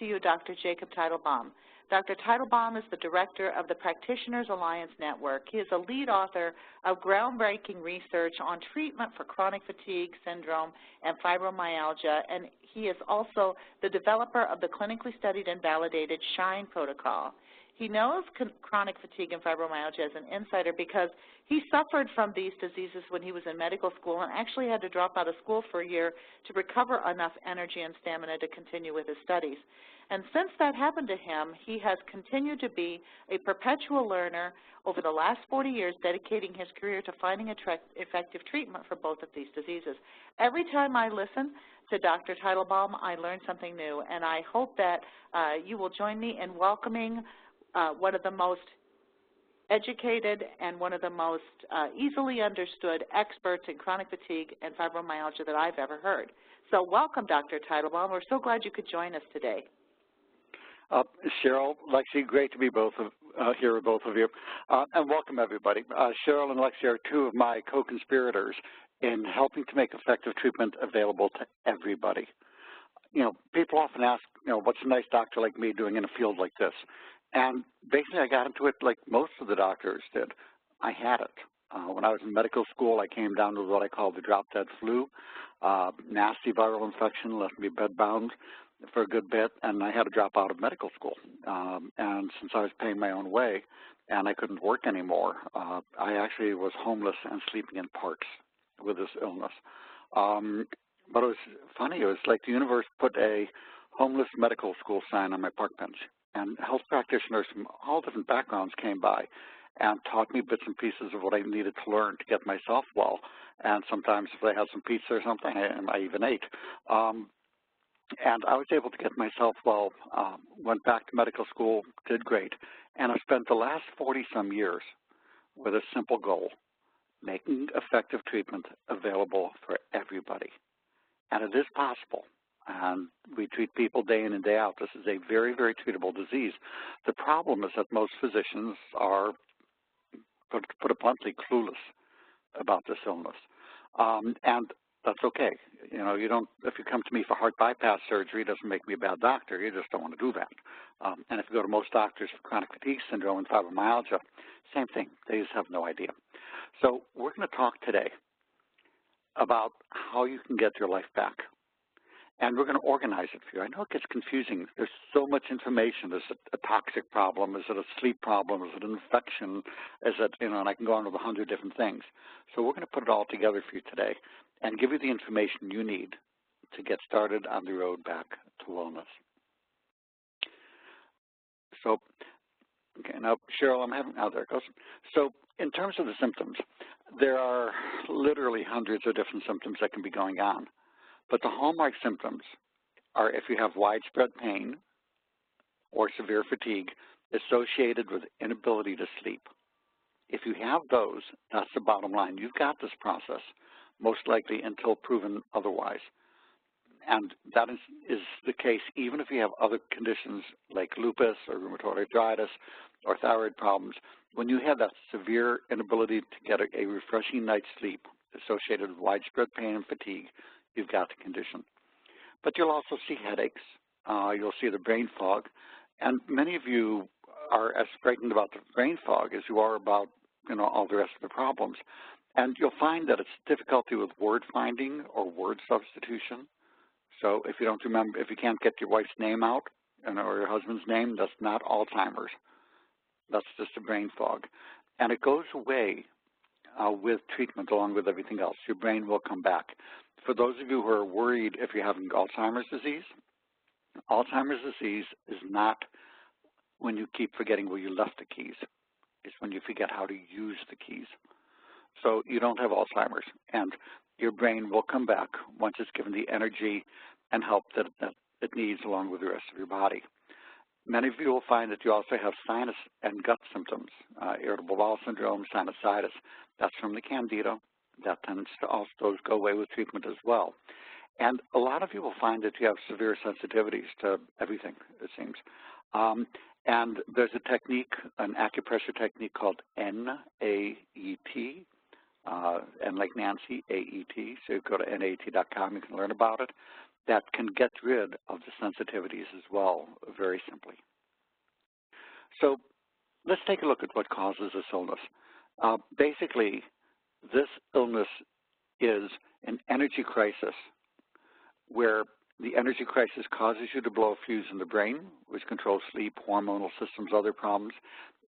to you Dr. Jacob Teitelbaum. Dr. Teitelbaum is the director of the Practitioners Alliance Network. He is a lead author of groundbreaking research on treatment for chronic fatigue syndrome and fibromyalgia, and he is also the developer of the clinically studied and validated S.H.I.N.E protocol. He knows chronic fatigue and fibromyalgia as an insider because he suffered from these diseases when he was in medical school and actually had to drop out of school for a year to recover enough energy and stamina to continue with his studies. And since that happened to him, he has continued to be a perpetual learner over the last 40 years, dedicating his career to finding effective treatment for both of these diseases. Every time I listen to Dr. Teitelbaum, I learn something new, and I hope that you will join me in welcoming one of the most educated and one of the most easily understood experts in chronic fatigue and fibromyalgia that I've ever heard. So welcome, Dr. Teitelbaum. We're so glad you could join us today. Cheryl, Lexi, great to be here with both of you. And welcome, everybody. Cheryl and Lexi are two of my co-conspirators in helping to make effective treatment available to everybody. You know, people often ask, what's a nice doctor like me doing in a field like this? And basically, I got into it like most of the doctors did. I had it. When I was in medical school, I came down with what I call the drop-dead flu, nasty viral infection, left me bedbound for a good bit, and I had to drop out of medical school. And since I was paying my own way and I couldn't work anymore, I actually was homeless and sleeping in parks with this illness. But it was funny. It was like the universe put a homeless medical school sign on my park bench. And health practitioners from all different backgrounds came by and taught me bits and pieces of what I needed to learn to get myself well. And sometimes if they had some pizza or something, I even ate. And I was able to get myself well, went back to medical school, did great. And I spent the last 40-some years with a simple goal, making effective treatment available for everybody. And it is possible. And we treat people day in and day out. This is a very, very treatable disease. The problem is that most physicians are, to put it bluntly, clueless about this illness. And that's okay. You don't, if you come to me for heart bypass surgery, it doesn't make me a bad doctor. You just don't want to do that. And if you go to most doctors for chronic fatigue syndrome and fibromyalgia, same thing. They just have no idea. So we're going to talk today about how you can get your life back. And we're going to organize it for you. I know it gets confusing. There's so much information. Is it a toxic problem? Is it a sleep problem? Is it an infection? Is it, and I can go on with 100 different things. So we're going to put it all together for you today and give you the information you need to get started on the road back to wellness. So, okay, now, Cheryl, there it goes. So in terms of the symptoms, there are literally hundreds of different symptoms that can be going on. But the hallmark symptoms are if you have widespread pain or severe fatigue associated with inability to sleep. If you have those, that's the bottom line. You've got this process, most likely until proven otherwise. And that is the case even if you have other conditions like lupus or rheumatoid arthritis or thyroid problems. When you have that severe inability to get a refreshing night's sleep associated with widespread pain and fatigue, you've got the condition. But you'll also see headaches. You'll see the brain fog. And many of you are as frightened about the brain fog as you are about, all the rest of the problems. And you'll find that it's difficulty with word finding or word substitution. So if you don't remember, if you can't get your wife's name out or your husband's name, that's not Alzheimer's. That's just a brain fog. And it goes away with treatment along with everything else. Your brain will come back. For those of you who are worried if you're having Alzheimer's disease is not when you keep forgetting where you left the keys. It's when you forget how to use the keys. So you don't have Alzheimer's, and your brain will come back once it's given the energy and help that it needs along with the rest of your body. Many of you will find that you also have sinus and gut symptoms, irritable bowel syndrome, sinusitis. That's from the Candida. That tends to also go away with treatment as well. And a lot of you will find that you have severe sensitivities to everything, it seems. And there's a technique, an acupressure technique called N-A-E-T, and like Nancy, A-E-T. So you go to NAT.com, you can learn about it. that can get rid of the sensitivities as well, very simply. So let's take a look at what causes this illness. Basically, this illness is an energy crisis where the energy crisis causes you to blow a fuse in the brain, which controls sleep, hormonal systems, other problems,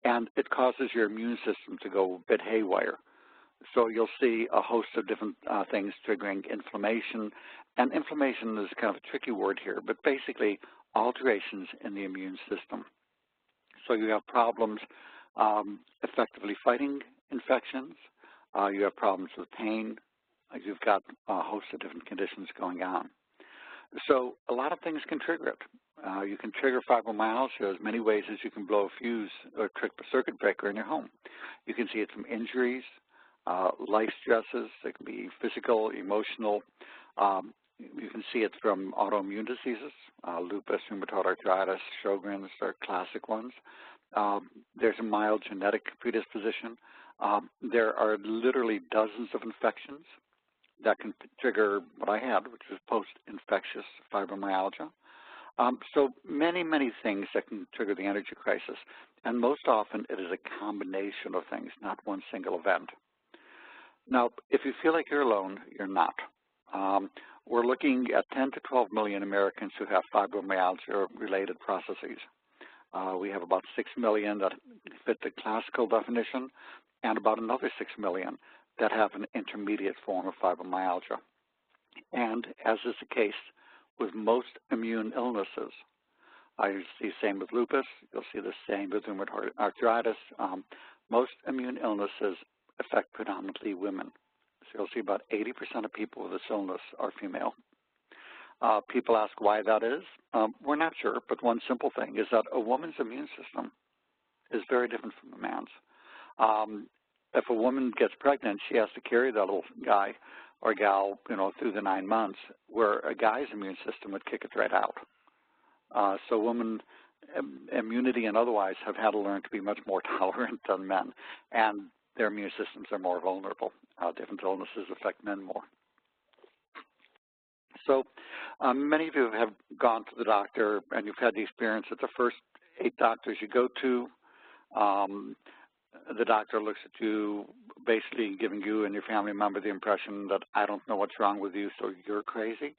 and it causes your immune system to go a bit haywire. So you'll see a host of different things triggering inflammation, and inflammation is kind of a tricky word here, but basically alterations in the immune system. So you have problems effectively fighting infections, you have problems with pain, you've got a host of different conditions going on. So a lot of things can trigger it. You can trigger fibromyalgia as many ways as you can blow a fuse or trip a circuit breaker in your home. You can see it from injuries, life stresses. It can be physical, emotional. You can see it from autoimmune diseases, lupus, rheumatoid arthritis, Sjogren's are classic ones. There's a mild genetic predisposition. There are literally dozens of infections that can trigger what I had, which is post-infectious fibromyalgia. So many, many things that can trigger the energy crisis, and most often it is a combination of things, not one single event. Now, if you feel like you're alone, you're not. We're looking at 10 to 12 million Americans who have fibromyalgia-related processes. We have about 6 million that fit the classical definition, and about another 6 million that have an intermediate form of fibromyalgia. And as is the case with most immune illnesses, you see the same with lupus, you'll see the same with rheumatoid arthritis. Most immune illnesses affect predominantly women. So you'll see about 80% of people with this illness are female. People ask why that is. We're not sure, but one simple thing is that a woman's immune system is very different from a man's. If a woman gets pregnant, she has to carry that little guy or gal, through the 9 months, where a guy's immune system would kick it right out. So women, immunity and otherwise, have had to learn to be much more tolerant than men, and their immune systems are more vulnerable. Different illnesses affect men more. So many of you have gone to the doctor and you've had the experience that the first 8 doctors you go to, the doctor looks at you basically giving you and your family member the impression that I don't know what's wrong with you, so you're crazy.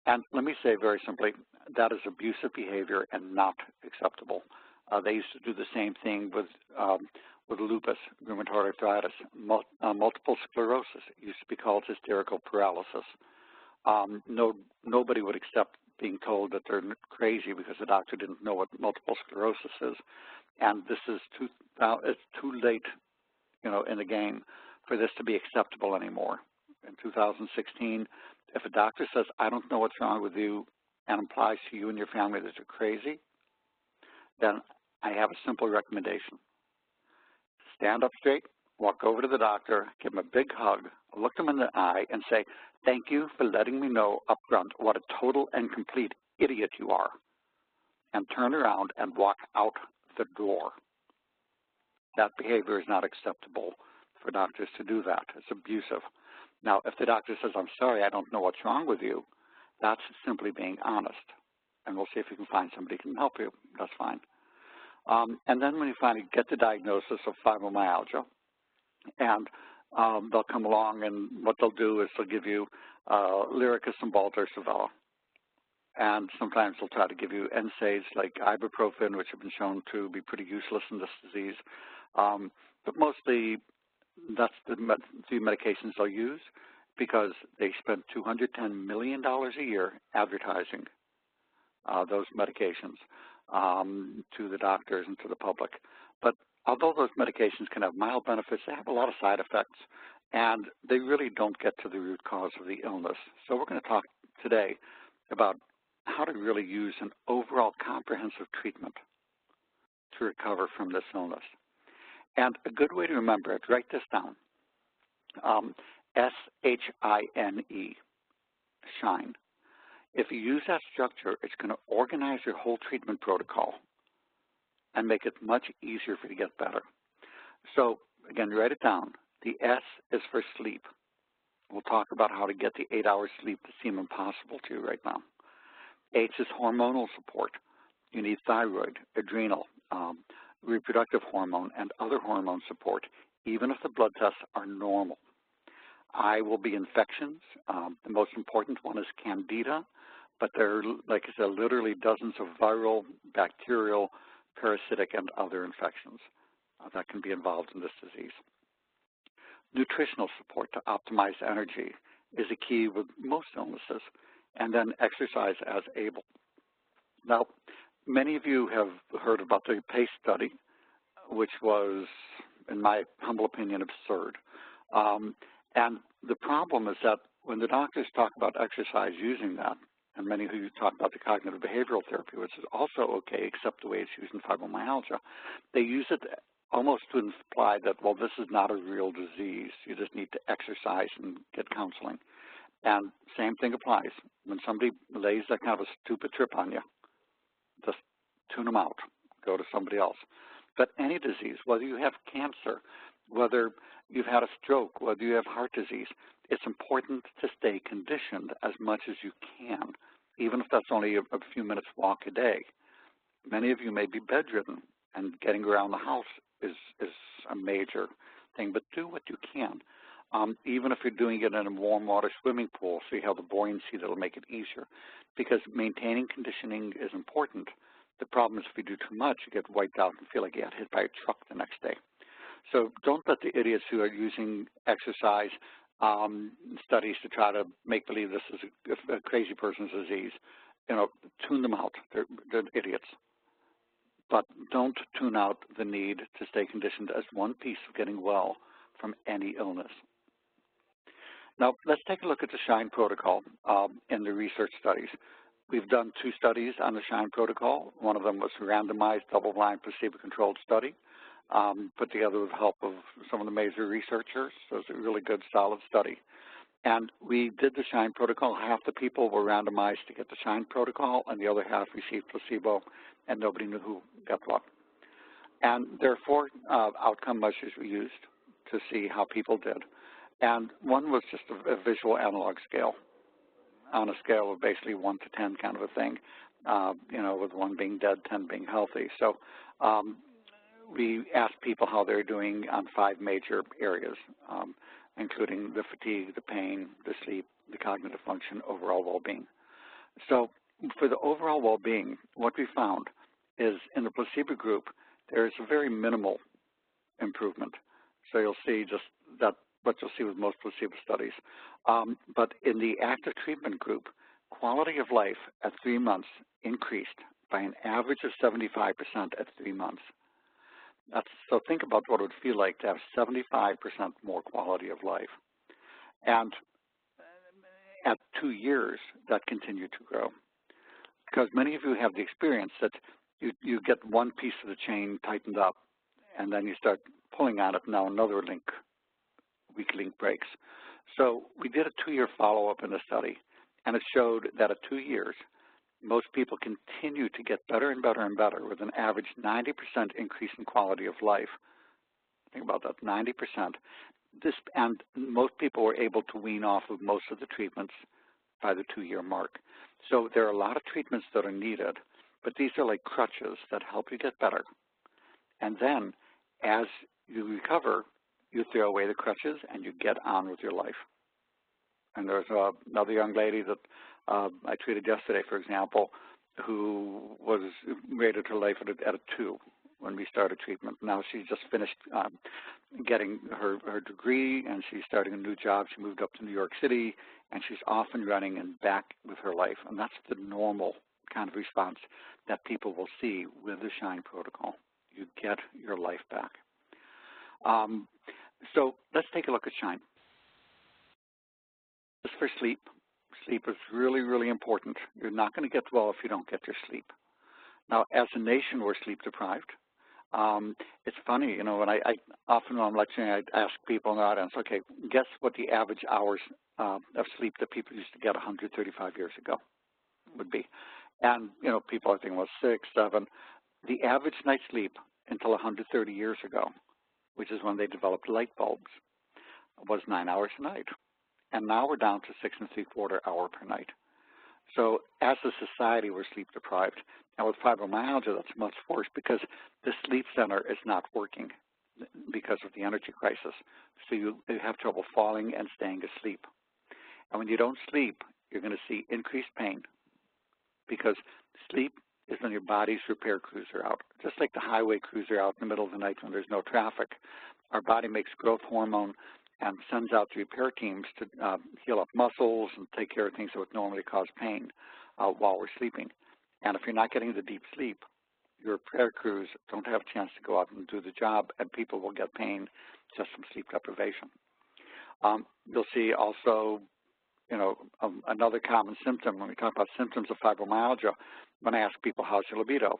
And let me say very simply, that is abusive behavior and not acceptable. They used to do the same thing with lupus, rheumatoid arthritis, multiple sclerosis. It used to be called hysterical paralysis. Nobody would accept being told that they're crazy because the doctor didn't know what multiple sclerosis is. And this is it's too late, in the game for this to be acceptable anymore. In 2016, if a doctor says, I don't know what's wrong with you, and implies to you and your family that you're crazy, then I have a simple recommendation. Stand up straight, walk over to the doctor, give him a big hug, look him in the eye, and say, thank you for letting me know up front what a total and complete idiot you are, and turn around and walk out the door. That behavior is not acceptable for doctors to do that. It's abusive. Now, if the doctor says, I'm sorry, I don't know what's wrong with you, that's simply being honest. And we'll see if we can find somebody who can help you. That's fine. And then when you finally get the diagnosis of fibromyalgia, and they'll come along and what they'll do is they'll give you Lyrica, Cymbalta, or Savella. And sometimes they'll try to give you NSAIDs like ibuprofen, which have been shown to be pretty useless in this disease. But mostly that's the few medications they'll use because they spend $210 million a year advertising those medications to the doctors and to the public. But although those medications can have mild benefits, they have a lot of side effects, and they really don't get to the root cause of the illness. So we're going to talk today about how to really use an overall comprehensive treatment to recover from this illness. And a good way to remember it, write this down, S.H.I.N.E, S.H.I.N.E. If you use that structure, it's going to organize your whole treatment protocol and make it much easier for you to get better. So, again, write it down. The S is for sleep. We'll talk about how to get the 8 hours sleep that seem impossible to you right now. H is hormonal support. You need thyroid, adrenal, reproductive hormone, and other hormone support, even if the blood tests are normal. I will be infections. The most important one is Candida, but there are, like I said, literally dozens of viral, bacterial, parasitic, and other infections that can be involved in this disease. Nutritional support to optimize energy is a key with most illnesses, and then exercise as able. Now, many of you have heard about the PACE study, which was, in my humble opinion, absurd. And the problem is that when the doctors talk about exercise using that, and many of you talk about the cognitive behavioral therapy, which is also okay, except the way it's used in fibromyalgia, they use it almost to imply that, well, this is not a real disease. You just need to exercise and get counseling. And same thing applies. When somebody lays that kind of a stupid trip on you, just tune them out. Go to somebody else. But any disease, whether you have cancer, whether you've had a stroke, whether you have heart disease, it's important to stay conditioned as much as you can, even if that's only a few minutes walk a day. Many of you may be bedridden, and getting around the house is a major thing, but do what you can. Even if you're doing it in a warm water swimming pool, so you have the buoyancy that'll make it easier, because maintaining conditioning is important. The problem is if you do too much, you get wiped out and feel like you got hit by a truck the next day. So don't let the idiots who are using exercise studies to try to make believe this is a crazy person's disease, tune them out. They're idiots. But don't tune out the need to stay conditioned as one piece of getting well from any illness. Now, let's take a look at the S.H.I.N.E protocol in the research studies. We've done 2 studies on the S.H.I.N.E protocol. One of them was a randomized, double-blind, placebo-controlled study, put together with the help of some of the major researchers. So it's a really good, solid study. And we did the S.H.I.N.E protocol. Half the people were randomized to get the S.H.I.N.E protocol, and the other half received placebo, and nobody knew who got what. And there are 4 outcome measures we used to see how people did. And one was just a visual analog scale, on a scale of basically 1 to 10 kind of a thing, with 1 being dead, 10 being healthy. So we asked people how they're doing on 5 major areas, including the fatigue, the pain, the sleep, the cognitive function, overall well-being. So for the overall well-being, what we found is in the placebo group, there is a very minimal improvement. So you'll see just that what you'll see with most placebo studies. But in the active treatment group, quality of life at 3 months increased by an average of 75% at 3 months. So think about what it would feel like to have 75% more quality of life. And at 2 years, that continued to grow. Because many of you have the experience that you get one piece of the chain tightened up, and then you start pulling on it, now another weak link breaks. So we did a 2-year follow-up in the study, and it showed that at 2 years, most people continue to get better and better and better with an average 90% increase in quality of life. Think about that, 90%. And most people were able to wean off of most of the treatments by the 2-year mark. So there are a lot of treatments that are needed, but these are like crutches that help you get better. And then as you recover, you throw away the crutches and you get on with your life. And there's another young lady that I treated yesterday, for example, who was rated her life at a 2 when we started treatment. Now she's just finished getting her degree, and she's starting a new job. She moved up to New York City, and she's off and running and back with her life. And that's the normal kind of response that people will see with the S.H.I.N.E protocol. You get your life back. So let's take a look at S.H.I.N.E. Just for sleep. Sleep is really, really important. You're not going to get well if you don't get your sleep. Now, as a nation, we're sleep deprived. It's funny, when I often when I'm lecturing, I ask people in the audience, okay, guess what the average hours of sleep that people used to get 135 years ago would be. And, people are thinking, well, 6, 7. The average night's sleep until 130 years ago, which is when they developed light bulbs, was 9 hours a night. and now we're down to 6 3/4 hours per night. So as a society, we're sleep deprived. And with fibromyalgia, that's much worse because the sleep center is not working because of the energy crisis. So you have trouble falling and staying asleep. And when you don't sleep, you're going to see increased pain because sleep is when your body's repair crews are out. Just like the highway crews are out in the middle of the night when there's no traffic, our body makes growth hormone and sends out the repair teams to heal up muscles and take care of things that would normally cause pain while we're sleeping. And if you're not getting the deep sleep, your repair crews don't have a chance to go out and do the job, and people will get pain just from sleep deprivation. You'll see also, another common symptom when we talk about symptoms of fibromyalgia. When I ask people, how's your libido?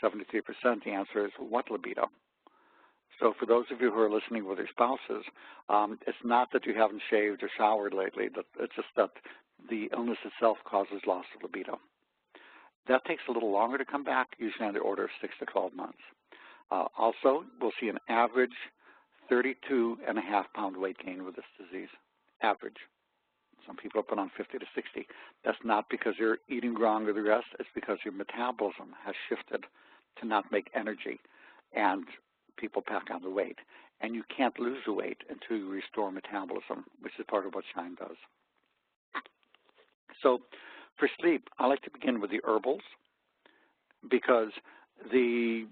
73%, the answer is, what libido? So for those of you who are listening with your spouses, it's not that you haven't shaved or showered lately. It's just that the illness itself causes loss of libido. That takes a little longer to come back, usually on the order of 6 to 12 months. Also, we'll see an average 32.5-pound weight gain with this disease, average. Some people have put on 50 to 60. That's not because you're eating wrong or the rest. It's because your metabolism has shifted to not make energy, and people pack on the weight. And you can't lose the weight until you restore metabolism, which is part of what S.H.I.N.E does. So for sleep, I like to begin with the herbals because the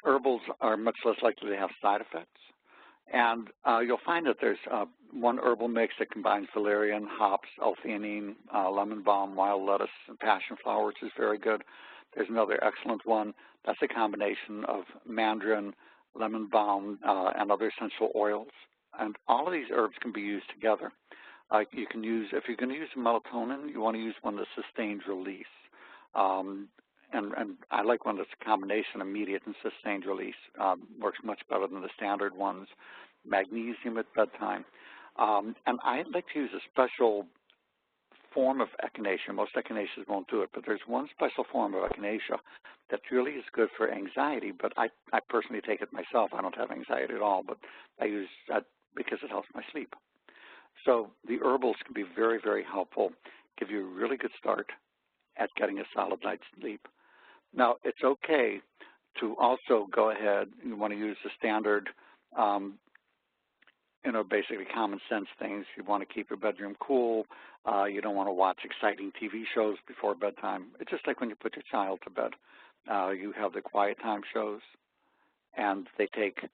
herbals are much less likely to have side effects. And you'll find that there's one herbal mix that combines valerian, hops, L-theanine, lemon balm, wild lettuce, and passion flower, which is very good. There's another excellent one. That's a combination of mandarin, lemon balm, and other essential oils. And all of these herbs can be used together. You can use, if you're going to use melatonin, you want to use one that sustains release. And I like one that's a combination, immediate and sustained release. Works much better than the standard ones. Magnesium at bedtime. And I like to use a special form of echinacea. Most echinaceas won't do it, but there's one special form of echinacea that really is good for anxiety, but I personally take it myself. I don't have anxiety at all, but I use that because it helps my sleep. So the herbals can be very, very helpful, give you a really good start at getting a solid night's sleep. Now, it's okay to also go ahead, you want to use the standard, basically common sense things. You want to keep your bedroom cool. You don't want to watch exciting TV shows before bedtime. It's just like when you put your child to bed. You have the quiet time shows, and they take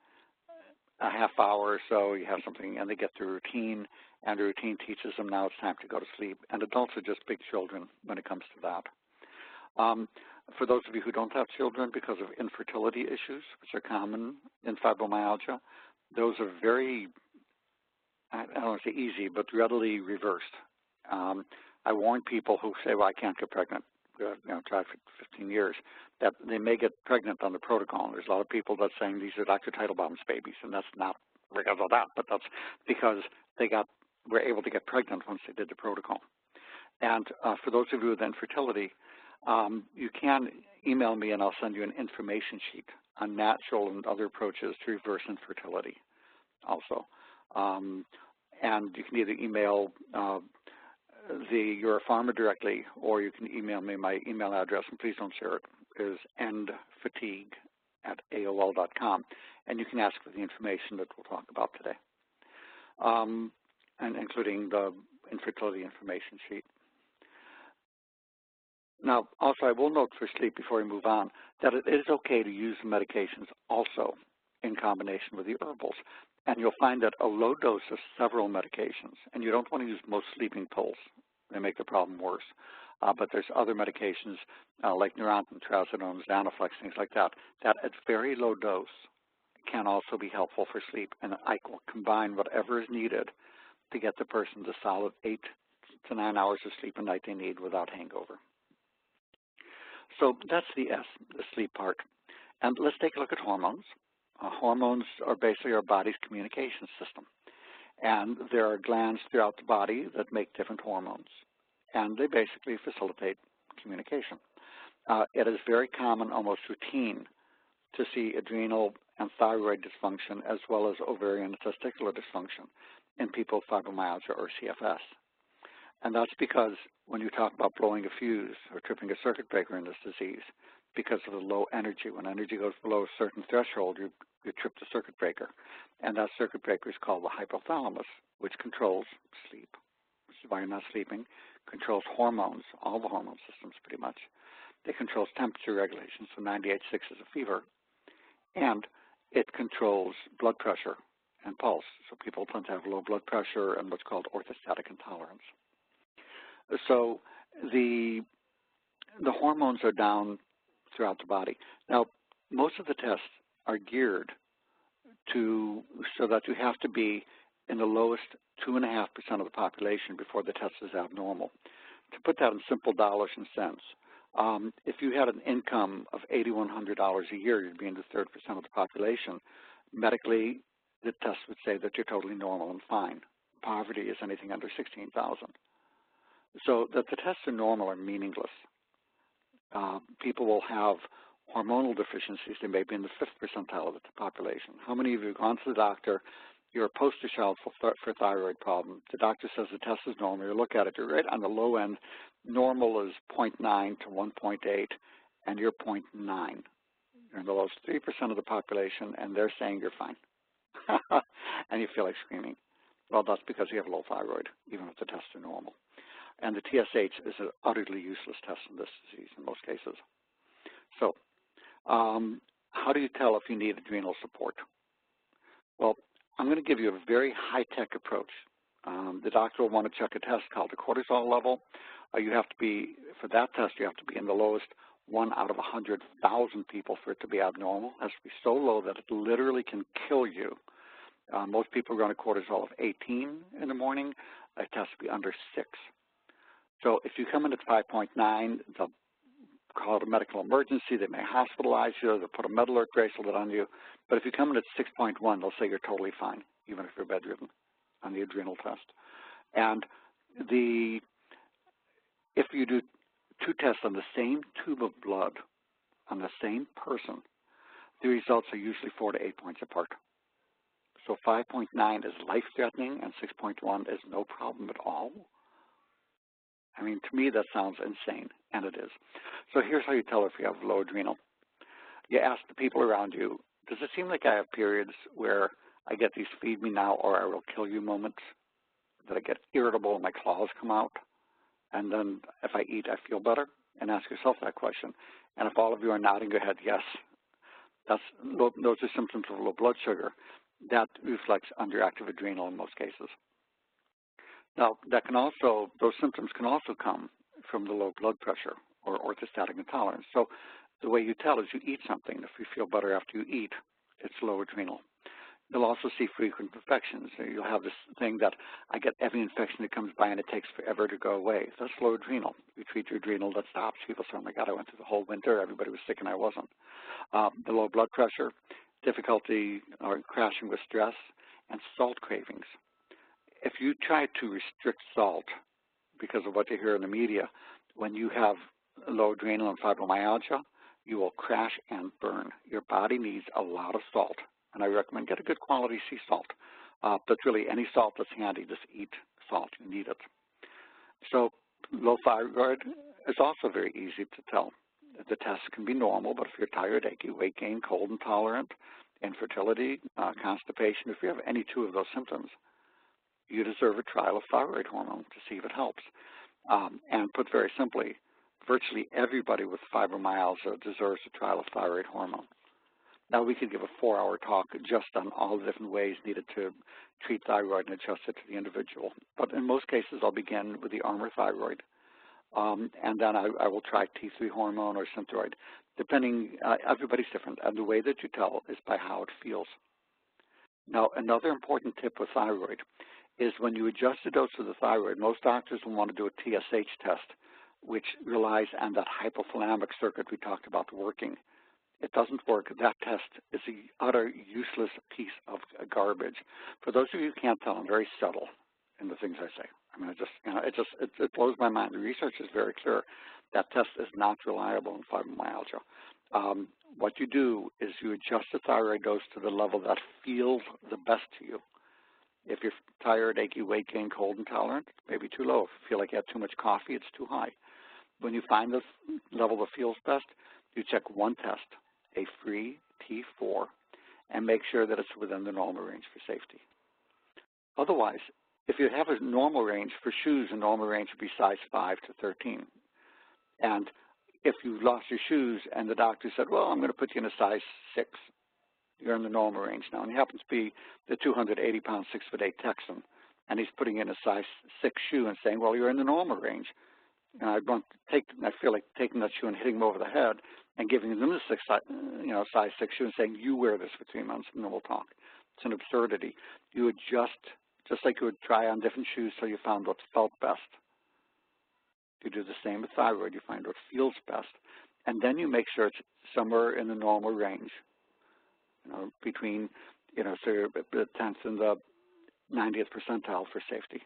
a half hour or so. You have something, and they get their routine, and the routine teaches them now it's time to go to sleep. And adults are just big children when it comes to that. For those of you who don't have children because of infertility issues, which are common in fibromyalgia, those are very, I don't want to say easy, but readily reversed. I warn people who say, well, I can't get pregnant, tried for 15 years, that they may get pregnant on the protocol. And there's a lot of people that's saying these are Dr. Teitelbaum's babies, and that's not because of that, but that's because they were able to get pregnant once they did the protocol. And for those of you with infertility, you can email me and I'll send you an information sheet on natural and other approaches to reverse infertility also. And you can either email your farmer directly, or you can email me. My email address, and please don't share it, is endfatigue@aol.com. And you can ask for the information that we'll talk about today, and including the infertility information sheet. Now, also, I will note for sleep before we move on that it is okay to use the medications also in combination with the herbals. And you'll find that a low dose of several medications, and you don't want to use most sleeping pills. They make the problem worse. But there's other medications like Neurontin, Trazodone, Zanaflex, things like that, that at very low dose can also be helpful for sleep. And I will combine whatever is needed to get the person the solid 8 to 9 hours of sleep a night they need without hangover. So that's the sleep part. And let's take a look at hormones. Hormones are basically our body's communication system. And there are glands throughout the body that make different hormones. And they basically facilitate communication. It is very common, almost routine, to see adrenal and thyroid dysfunction as well as ovarian and testicular dysfunction. in people with fibromyalgia or CFS. And that's because when you talk about blowing a fuse or tripping a circuit breaker in this disease, because of the low energy, when energy goes below a certain threshold, you trip the circuit breaker. And that circuit breaker is called the hypothalamus, which controls sleep, which is why you're not sleeping, controls hormones, all the hormone systems pretty much. It controls temperature regulation, so 98.6 is a fever, and it controls blood pressure and pulse. So people tend to have low blood pressure and what's called orthostatic intolerance. So the hormones are down throughout the body. Now, most of the tests are geared so that you have to be in the lowest 2.5% of the population before the test is abnormal. To put that in simple dollars and cents, if you had an income of $8,100 a year, you'd be in the 3rd percent of the population. Medically, the test would say that you're totally normal and fine. Poverty is anything under $16,000. So that the tests are normal are meaningless. People will have hormonal deficiencies. They may be in the 5th percentile of the population. How many of you have gone to the doctor? You're a poster child for thyroid problem. The doctor says the test is normal. You look at it, you're right on the low end. Normal is 0.9 to 1.8, and you're 0.9. You're in the lowest 3% of the population, and they're saying you're fine. And you feel like screaming. Well, that's because you have low thyroid, even if the tests are normal. And the TSH is an utterly useless test in this disease in most cases. So how do you tell if you need adrenal support? Well, I'm going to give you a very high-tech approach. The doctor will want to check a test called the cortisol level. You have to be, for that test, you have to be in the lowest 1 out of 100,000 people for it to be abnormal. It has to be so low that it literally can kill you. Most people run a cortisol of 18 in the morning. It has to be under 6. So if you come in at 5.9, they'll call it a medical emergency. They may hospitalize you. They'll put a med alert bracelet on you. But if you come in at 6.1, they'll say you're totally fine, even if you're bedridden on the adrenal test. And if you do 2 tests on the same tube of blood on the same person, the results are usually 4 to 8 points apart. So 5.9 is life-threatening and 6.1 is no problem at all. I mean, to me, that sounds insane, and it is. So here's how you tell if you have low adrenal. You ask the people around you, does it seem like I have periods where I get these feed me now or I will kill you moments, that I get irritable and my claws come out, and then if I eat, I feel better? And ask yourself that question. And if all of you are nodding your head, yes, those are symptoms of low blood sugar. That reflects underactive adrenal in most cases. Now, those symptoms can also come from the low blood pressure or orthostatic intolerance. So the way you tell is you eat something. If you feel better after you eat, it's low adrenal. You'll also see frequent infections. You'll have this thing that I get every infection that comes by and it takes forever to go away. That's low adrenal. You treat your adrenal, that stops. People say, oh my God, I went through the whole winter. Everybody was sick and I wasn't. The low blood pressure, difficulty or crashing with stress, and salt cravings. If you try to restrict salt because of what you hear in the media, when you have low adrenal and fibromyalgia, you will crash and burn. Your body needs a lot of salt, and I recommend get a good quality sea salt. But really, any salt that's handy, just eat salt. You need it. So low thyroid is also very easy to tell. The tests can be normal, but if you're tired, achy, weight gain, cold intolerant, infertility, constipation, if you have any 2 of those symptoms, you deserve a trial of thyroid hormone to see if it helps. And put very simply, virtually everybody with fibromyalgia deserves a trial of thyroid hormone. Now, we could give a 4-hour talk just on all the different ways needed to treat thyroid and adjust it to the individual. But in most cases, I'll begin with the Armour thyroid, and then I will try T3 hormone or Synthroid. Depending, everybody's different, and the way that you tell is by how it feels. Now, another important tip with thyroid is when you adjust the dose of the thyroid, most doctors will want to do a TSH test, which relies on that hypothalamic circuit we talked about working. It doesn't work. That test is an utter useless piece of garbage. For those of you who can't tell, I'm very subtle in the things I say. I mean, it blows my mind. The research is very clear. That test is not reliable in fibromyalgia. What you do is you adjust the thyroid dose to the level that feels the best to you. If you're tired, achy, weight gain, cold intolerant, maybe too low. If you feel like you had too much coffee, it's too high. When you find the level that feels best, you check one test, a free T4, and make sure that it's within the normal range for safety. Otherwise, if you have a normal range for shoes, a normal range would be size 5 to 13. And if you lost your shoes and the doctor said, well, I'm going to put you in a size 6, you're in the normal range now. And he happens to be the 280-pound, 6'8" Texan, and he's putting in a size 6 shoe and saying, well, you're in the normal range. And I feel like taking that shoe and hitting him over the head and giving him the size 6 shoe and saying, you wear this for 3 months and then we'll talk. It's an absurdity. You adjust, just like you would try on different shoes till you found what felt best. You do the same with thyroid. You find what feels best. And then you make sure it's somewhere in the normal range, between, so the 10th and the 90th percentile for safety.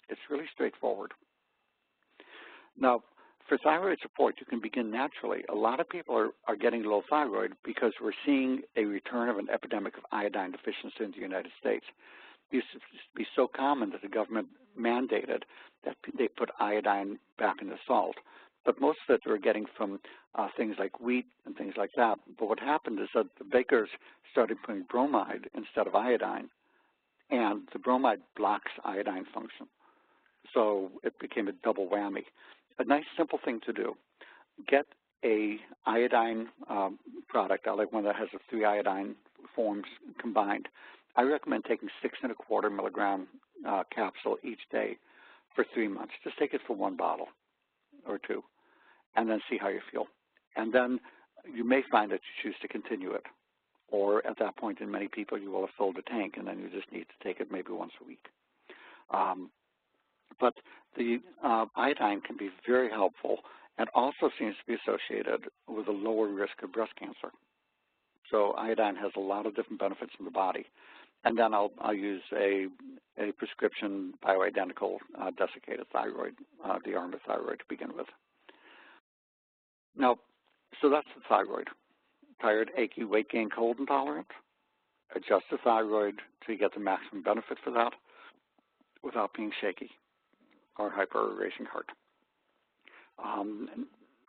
It's really straightforward. Now, for thyroid support, you can begin naturally. A lot of people are getting low thyroid because we're seeing a return of an epidemic of iodine deficiency in the United States. It used to be so common that the government mandated that they put iodine back in the salt. But most of it they were getting from things like wheat and things like that. But what happened is that the bakers started putting bromide instead of iodine, and the bromide blocks iodine function. So it became a double whammy. A nice simple thing to do, get a iodine product. I like one that has the 3 iodine forms combined. I recommend taking 6¼ milligram capsule each day for 3 months. Just take it for 1 bottle or 2, and then see how you feel. And then you may find that you choose to continue it, or at that point in many people you will have filled the tank, and then you just need to take it maybe once a week. But the iodine can be very helpful and also seems to be associated with a lower risk of breast cancer. So iodine has a lot of different benefits in the body. And then I'll use a prescription bioidentical desiccated thyroid, the Armour thyroid, to begin with. Now, so that's the thyroid. Tired, achy, weight gain, cold intolerant. Adjust the thyroid so you get the maximum benefit for that without being shaky or hyper or racing heart.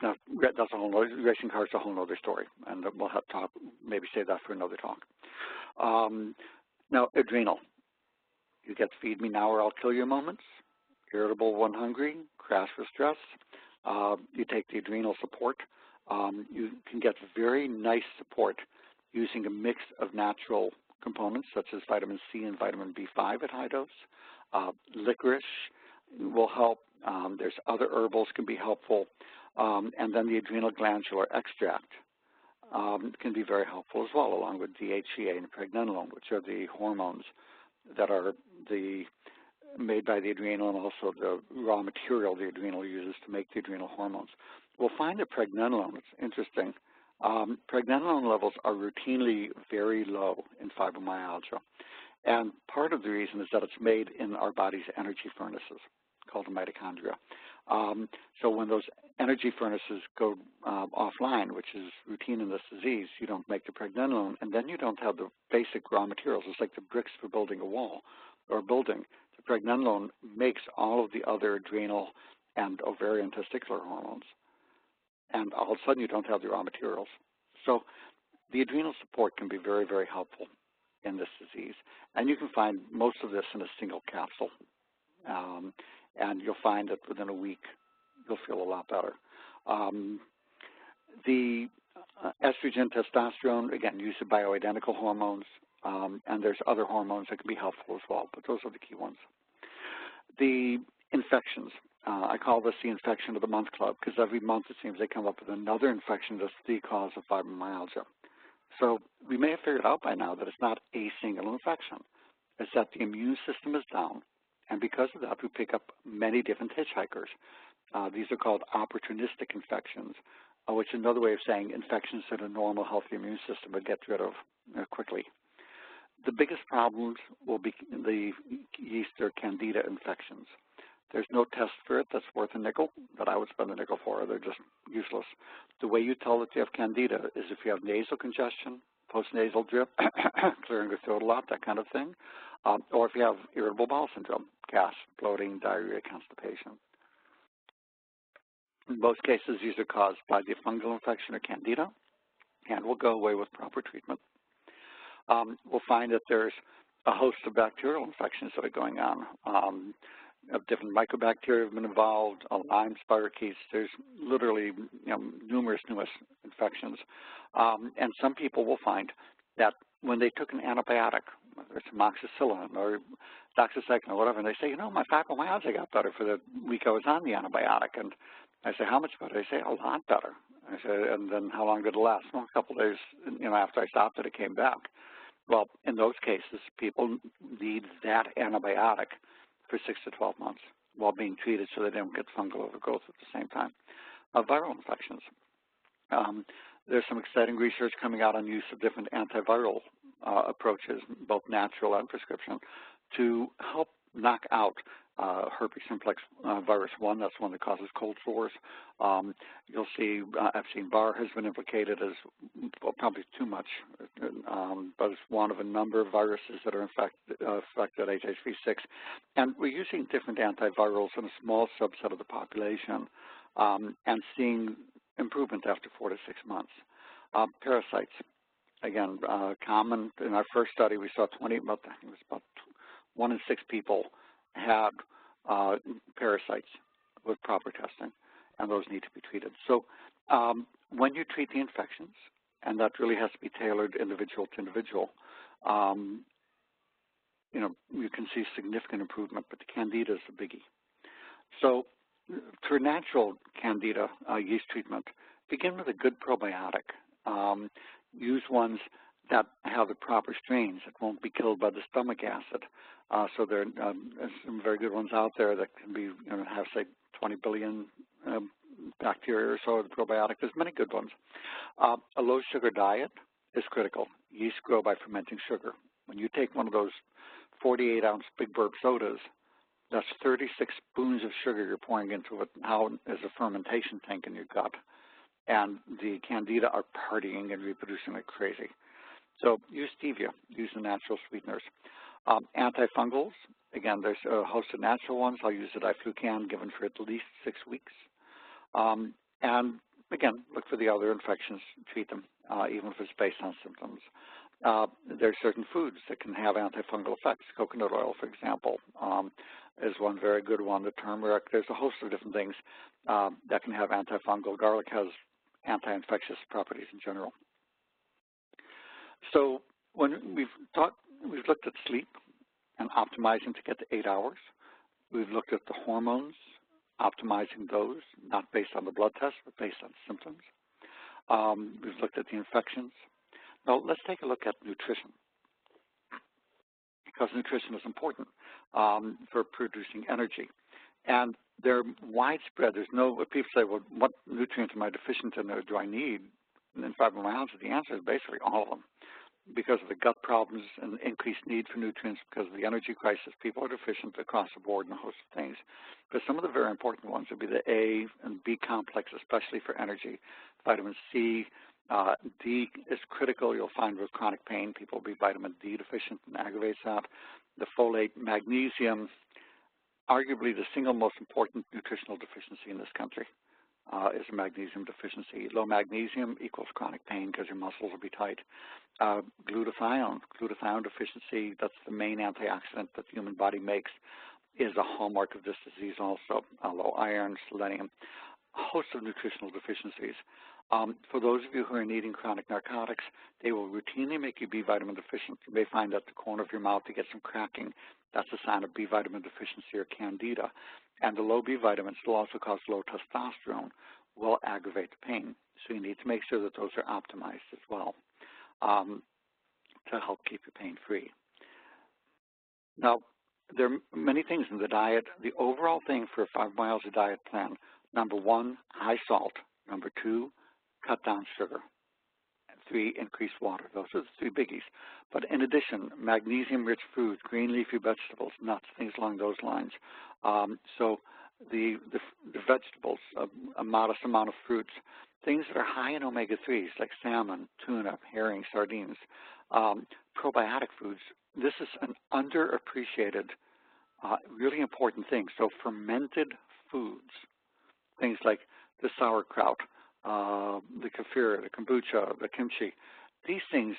Now, that's a whole other, racing heart's a whole other story, and we'll have to maybe save that for another talk. Now, adrenal. You get feed me now or I'll kill you moments, irritable when hungry, crash with stress. You take the adrenal support. You can get very nice support using a mix of natural components such as vitamin C and vitamin B5 at high dose. Licorice will help. There's other herbals can be helpful. And then the adrenal glandular extract can be very helpful as well, along with DHEA and pregnenolone, which are the hormones that are made by the adrenal and also the raw material the adrenal uses to make the adrenal hormones. We'll find that pregnenolone, it's interesting, pregnenolone levels are routinely very low in fibromyalgia. And part of the reason is that it's made in our body's energy furnaces called the mitochondria. So when those energy furnaces go offline, which is routine in this disease, you don't make the pregnenolone, and then you don't have the basic raw materials. It's like the bricks for building a wall or a building. The pregnenolone makes all of the other adrenal and ovarian testicular hormones, and all of a sudden you don't have the raw materials. So the adrenal support can be very, very helpful in this disease, and you can find most of this in a single capsule. And you'll find that within a week, you'll feel a lot better. The estrogen, testosterone, again, use of bioidentical hormones, and there's other hormones that can be helpful as well, but those are the key ones. The infections, I call this the Infection of the Month Club, because every month it seems they come up with another infection that's the cause of fibromyalgia. So we may have figured out by now that it's not a single infection. It's that the immune system is down, and because of that, we pick up many different hitchhikers. These are called opportunistic infections, which is another way of saying infections that a normal, healthy immune system would get rid of quickly. The biggest problems will be the yeast or candida infections. There's no test for it that's worth a nickel that I would spend a nickel for. They're just useless. The way you tell that you have candida is if you have nasal congestion, postnasal drip, clearing your throat a lot, that kind of thing. Or if you have irritable bowel syndrome, gas, bloating, diarrhea, constipation. In most cases, these are caused by the fungal infection or candida and will go away with proper treatment. We'll find that there's a host of bacterial infections that are going on. Different mycobacteria have been involved, Lyme, spirochetes. There's literally numerous infections. And some people will find that when they took an antibiotic, whether it's amoxicillin or doxycycline or whatever, and they say, my fibromyalgia got better for the week I was on the antibiotic. And I say, how much better? They say, a lot better. I say, and then how long did it last? Well, a couple of days, after I stopped it came back. Well, in those cases, people need that antibiotic for 6 to 12 months while being treated so they don't get fungal overgrowth at the same time. Viral infections. There's some exciting research coming out on use of different antiviral approaches, both natural and prescription, to help knock out herpes simplex virus 1. That's one that causes cold sores. You'll see Epstein-Barr has been implicated as, well, probably too much, but it's one of a number of viruses that are affected HHV6. And we're using different antivirals in a small subset of the population and seeing improvement after 4 to 6 months. Parasites, again, common. In our first study, we saw I think it was about 1 in 6 people had parasites with proper testing, and those need to be treated. So when you treat the infections, and that really has to be tailored individual to individual, you can see significant improvement, but the candida is the biggie. So for natural candida yeast treatment, begin with a good probiotic. Use ones that have the proper strains that won't be killed by the stomach acid. So there are some very good ones out there that can be, have, say, 20 billion bacteria or so of the probiotic. There's many good ones. A low sugar diet is critical. Yeast grow by fermenting sugar. When you take one of those 48-ounce Big Burp sodas, that's 36 spoons of sugar you're pouring into it. Now is a fermentation tank in your gut. And the candida are partying and reproducing like crazy. So use stevia, use the natural sweeteners. Antifungals, again, there's a host of natural ones. I'll use the diflucan given for at least 6 weeks. And again, look for the other infections, treat them, even if it's based on symptoms. There's certain foods that can have antifungal effects. Coconut oil, for example, is one very good one. The turmeric, there's a host of different things that can have antifungal. Garlic has anti-infectious properties in general. So when we've looked at sleep and optimizing to get to 8 hours. We've looked at the hormones, optimizing those, not based on the blood test, but based on symptoms. We've looked at the infections. Now let's take a look at nutrition, because nutrition is important for producing energy. And they're widespread. There's no, people say, well, what nutrients am I deficient in or do I need in fibromyalgia? The answer is basically all of them. Because of the gut problems and increased need for nutrients, because of the energy crisis, people are deficient across the board in a host of things. But some of the very important ones would be the A and B complex, especially for energy. Vitamin C, D is critical. You'll find with chronic pain, people will be vitamin D deficient and aggravates that. The folate, magnesium, arguably the single most important nutritional deficiency in this country is a magnesium deficiency. Low magnesium equals chronic pain because your muscles will be tight. Glutathione deficiency, that's the main antioxidant that the human body makes, is a hallmark of this disease also. Low iron, selenium, a host of nutritional deficiencies. For those of you who are needing chronic narcotics, they will routinely make you B vitamin deficient. You may find at the corner of your mouth to get some cracking. That's a sign of B vitamin deficiency or candida. And the low B vitamins will also cause low testosterone, will aggravate the pain. So you need to make sure that those are optimized as well to help keep your pain free. Now, there are many things in the diet. The overall thing for a fibromyalgia diet plan, number 1, high salt. Number 2, cut down sugar. 3, increase water. Those are the 3 biggies. But in addition, magnesium-rich foods, green leafy vegetables, nuts, things along those lines. So the vegetables, a modest amount of fruits, things that are high in omega-3s like salmon, tuna, herring, sardines, probiotic foods. This is an underappreciated, really important thing. So fermented foods, things like the sauerkraut, the kefir, the kombucha, the kimchi, these things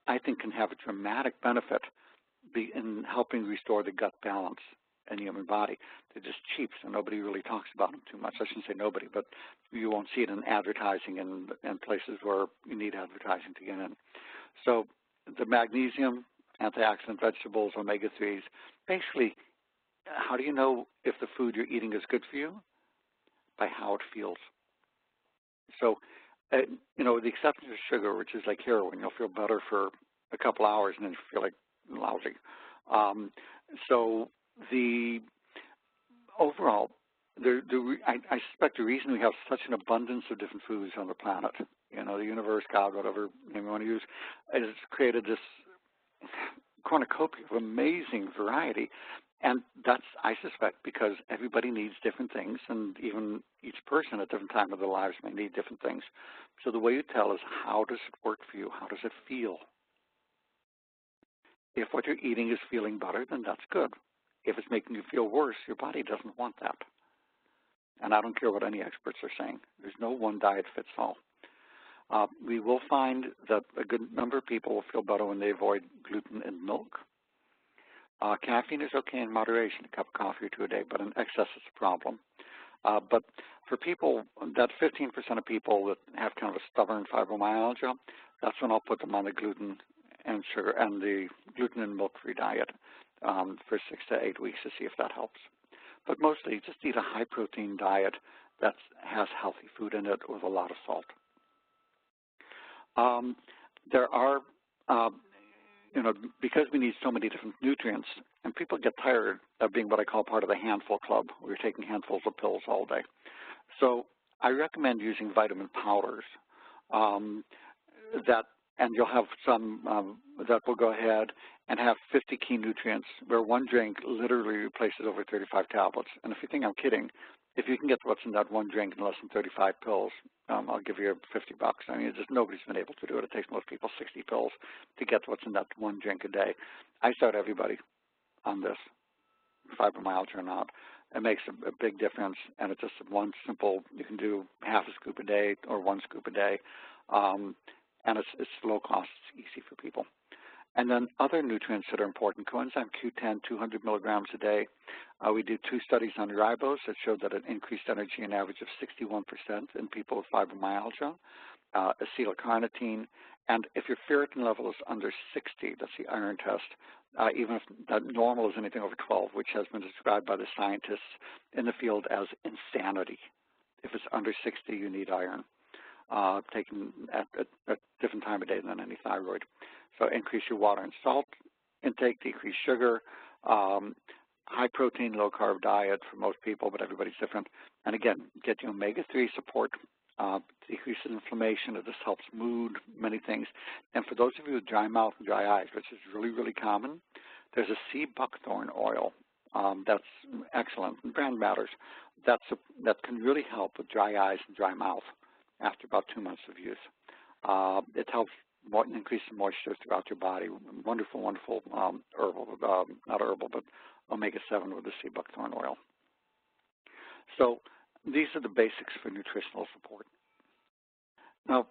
I think can have a dramatic benefit in helping restore the gut balance in the human body. They're just cheap, so nobody really talks about them too much. I shouldn't say nobody, but you won't see it in advertising and places where you need advertising to get in. So the magnesium, antioxidant vegetables, omega-3s, basically, how do you know if the food you're eating is good for you? By how it feels. So, the exception of sugar, which is like heroin, you'll feel better for a couple hours and then you feel like lousy. So the overall, I suspect the reason we have such an abundance of different foods on the planet, the universe, God, whatever name you want to use, is created this cornucopia of amazing variety. And that's, I suspect, because everybody needs different things, and even each person at different time of their lives may need different things. So the way you tell is, how does it work for you? How does it feel? If what you're eating is feeling better, then that's good. If it's making you feel worse, your body doesn't want that. And I don't care what any experts are saying. There's no one diet fits all. We will find that a good number of people will feel better when they avoid gluten in milk. Caffeine is okay in moderation, a cup of coffee or two a day, but in excess is a problem. But for people, that 15% of people that have kind of a stubborn fibromyalgia, that's when I'll put them on the gluten and sugar and the gluten and milk-free diet for 6 to 8 weeks to see if that helps. But mostly, just eat a high-protein diet that has healthy food in it with a lot of salt. There are because we need so many different nutrients, and people get tired of being what I call part of the handful club, where you're taking handfuls of pills all day. So I recommend using vitamin powders and you'll have some that will go ahead and have 50 key nutrients, where one drink literally replaces over 35 tablets. And if you think I'm kidding, if you can get what's in that one drink in less than 35 pills, I'll give you $50. I mean, nobody's been able to do it. It takes most people 60 pills to get what's in that one drink a day. I start everybody on this, fibromyalgia or not. It makes a big difference, and it's just one simple, you can do half a scoop a day or 1 scoop a day, and it's low cost, it's easy for people. And then other nutrients that are important, coenzyme Q10, 200 milligrams a day. We did 2 studies on ribose that showed that it increased energy an average of 61% in people with fibromyalgia. Acetylcarnitine, and if your ferritin level is under 60, that's the iron test, even if that normal is anything over 12, which has been described by the scientists in the field as insanity. If it's under 60, you need iron, taken at a different time of day than any thyroid. So increase your water and salt intake, decrease sugar, high protein, low carb diet for most people, but everybody's different. And again, get your omega-3 support, decreases inflammation. It just helps mood, many things. And for those of you with dry mouth and dry eyes, which is really, really common, there's a sea buckthorn oil that's excellent, and brand matters, that can really help with dry eyes and dry mouth after about 2 months of use. It helps increase the moisture throughout your body. Wonderful, wonderful herbal, not herbal, but omega-7 with the sea buckthorn oil. So these are the basics for nutritional support. Now,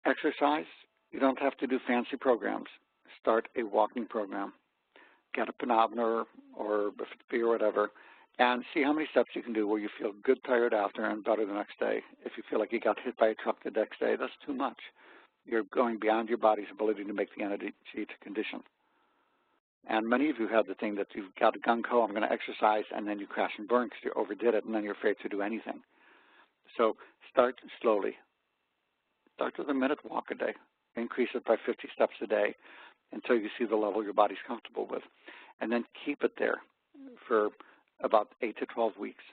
exercise, you don't have to do fancy programs. Start a walking program. Get a penometer or a Fitbit or whatever, and see how many steps you can do where you feel good, tired after, and better the next day. If you feel like you got hit by a truck the next day, that's too much. You're going beyond your body's ability to make the energy to condition. And many of you have the thing that you've got a gung-ho, I'm going to exercise, and then you crash and burn because you overdid it, and then you're afraid to do anything. So start slowly. Start with a minute walk a day. Increase it by 50 steps a day until you see the level your body's comfortable with. And then keep it there for about 8 to 12 weeks.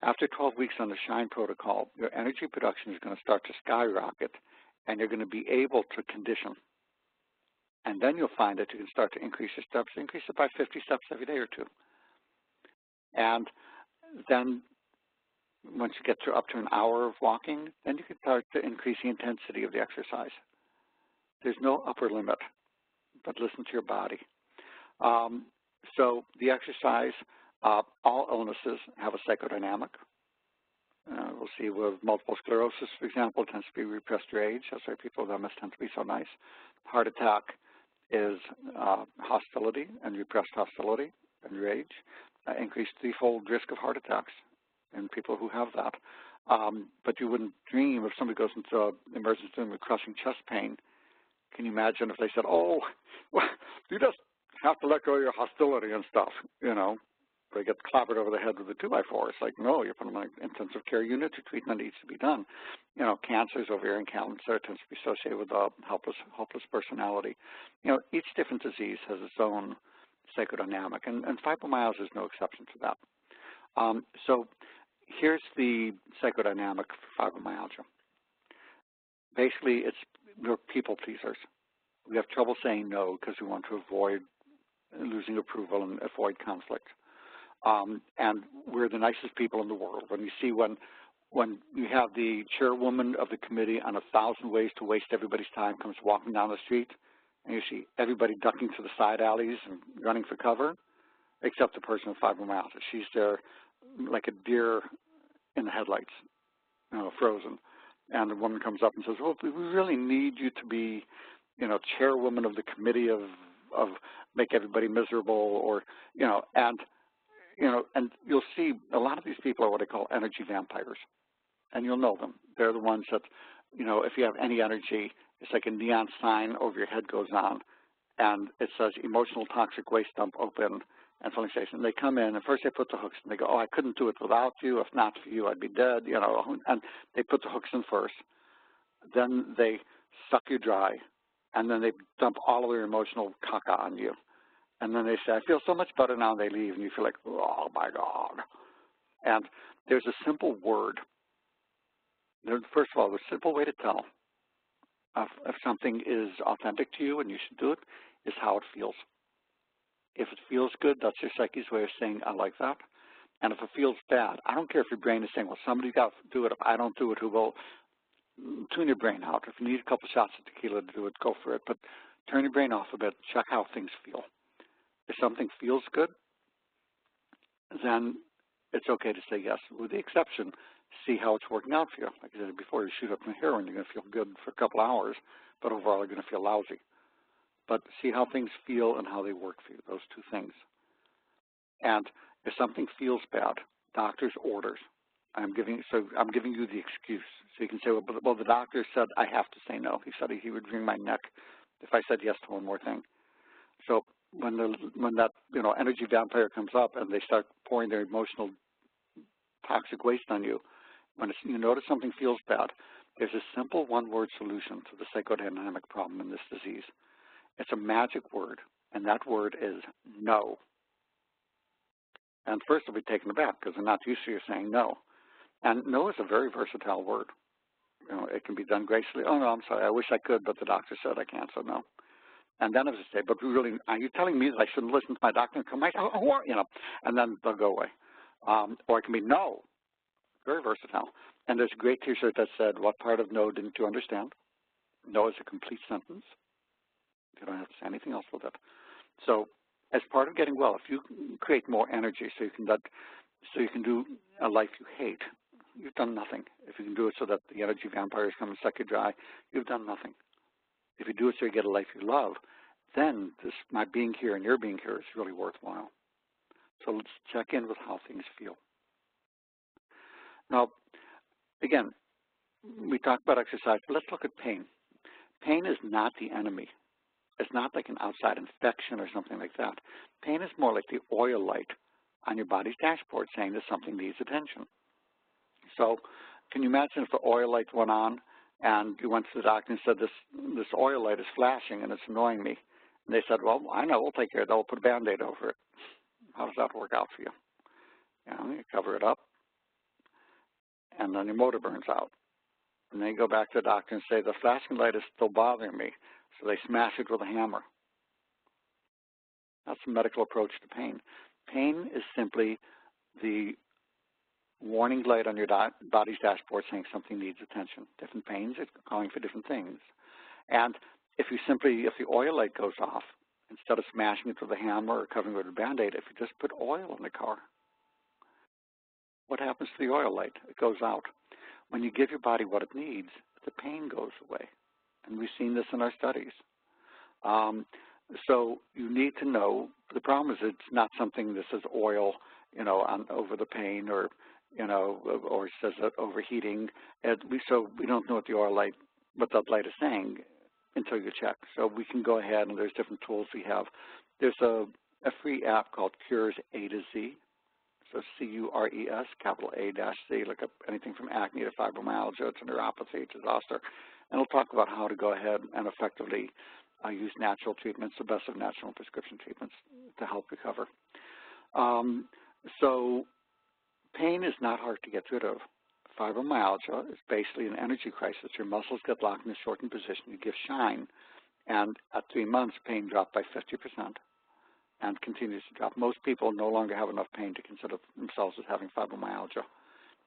After 12 weeks on the S.H.I.N.E protocol, your energy production is going to start to skyrocket, and you're going to be able to condition. And then you'll find that you can start to increase your steps, increase it by 50 steps every day or 2. And then once you get up to an hour of walking, then you can start to increase the intensity of the exercise. There's no upper limit, but listen to your body. So the exercise, all illnesses have a psychodynamic. We'll see with multiple sclerosis, for example, tends to be repressed rage. That's why people with MS tend to be so nice. Heart attack is hostility and repressed hostility and rage. Increased threefold risk of heart attacks in people who have that. But you wouldn't dream if somebody goes into the emergency room with crushing chest pain. Can you imagine if they said, oh, well, you just have to let go of your hostility and stuff, you know. They get clobbered over the head with a 2x4. It's like, no, you put them on an intensive care unit. The treatment needs to be done. You know, cancers, ovarian cancer tends to be associated with a hopeless personality. You know, each different disease has its own psychodynamic, and fibromyalgia is no exception to that. So here's the psychodynamic for fibromyalgia. Basically, we're people pleasers. We have trouble saying no because we want to avoid losing approval and avoid conflict. And we're the nicest people in the world. When you see when you have the chairwoman of the committee on 1,000 ways to waste everybody's time comes walking down the street, and you see everybody ducking to the side alleys and running for cover, except the person with fibromyalgia. She's there like a deer in the headlights, you know, frozen. And the woman comes up and says, well, we really need you to be, you know, chairwoman of the committee of make everybody miserable, or, you know, and you'll see a lot of these people are what I call energy vampires, and you'll know them. They're the ones that, you know, if you have any energy, it's like a neon sign over your head goes on, and it says emotional toxic waste dump open and filling station. They come in, and first they put the hooks, and they go, oh, I couldn't do it without you. If not for you, I'd be dead, you know, and they put the hooks in first. Then they suck you dry, and then they dump all of their emotional caca on you. And then they say, I feel so much better now, and they leave, and you feel like, oh, my God. And there's a simple word. First of all, the simple way to tell if something is authentic to you and you should do it is how it feels. If it feels good, that's your psyche's way of saying, I like that. And if it feels bad, I don't care if your brain is saying, well, somebody's got to do it. If I don't do it, who will? Tune your brain out. If you need a couple shots of tequila to do it, go for it. But turn your brain off a bit. Check how things feel. If something feels good, then it's okay to say yes. With the exception, see how it's working out for you. Like I said before, you shoot up from heroin, you're going to feel good for a couple hours, but overall you're going to feel lousy. But see how things feel and how they work for you, those two things. And if something feels bad, doctor's orders. I'm giving you the excuse. So you can say, well, the doctor said I have to say no. He said he would wring my neck if I said yes to one more thing. So when that, you know, energy vampire comes up and they start pouring their emotional toxic waste on you, when you notice something feels bad, there's a simple one-word solution to the psychodynamic problem in this disease. It's a magic word, and that word is no. And first they'll be taken aback because they're not used to you saying no. And no is a very versatile word. You know, it can be done gracefully. Oh, no, I'm sorry, I wish I could, but the doctor said I can't, so no. And then if they say, but really, are you telling me that I shouldn't listen to my doctor and come back? Oh, you know, and then they'll go away. Or it can be no, very versatile. And there's a great T-shirt that said, what part of no didn't you understand? No is a complete sentence. You don't have to say anything else with it. So as part of getting well, if you create more energy so you can do a life you hate, you've done nothing. If you can do it so that the energy vampires come and suck you dry, you've done nothing. If you do it so you get a life you love, then my being here and your being here is really worthwhile. So let's check in with how things feel. Now, again, we talked about exercise, but let's look at pain. Pain is not the enemy. It's not like an outside infection or something like that. Pain is more like the oil light on your body's dashboard saying that something needs attention. So can you imagine if the oil light went on and you went to the doctor and said, this oil light is flashing and it's annoying me. And they said, well, I know, we'll take care of that. We'll put a Band-Aid over it. How does that work out for you? You cover it up, and then your motor burns out. And then you go back to the doctor and say, the flashing light is still bothering me. So they smash it with a hammer. That's a medical approach to pain. Pain is simply the warning light on your body's dashboard saying something needs attention. Different pains, it's calling for different things. And if the oil light goes off, instead of smashing it with a hammer or covering it with a Band-Aid, if you just put oil in the car, what happens to the oil light? It goes out. When you give your body what it needs, the pain goes away. And we've seen this in our studies. So you need to know, the problem is it's not something that says oil, over the pain or, or says that overheating. So we don't know what that light is saying until you check. So we can go ahead, and there's different tools we have. There's a free app called Cures A to Z. So C-U-R-E-S, capital A-Z, look up anything from acne to fibromyalgia to neuropathy to zoster. And it'll talk about how to go ahead and effectively use natural treatments, the best of natural and prescription treatments to help recover. So pain is not hard to get rid of. Fibromyalgia is basically an energy crisis. Your muscles get locked in a shortened position. You give S.H.I.N.E, and at 3 months, pain dropped by 50% and continues to drop. Most people no longer have enough pain to consider themselves as having fibromyalgia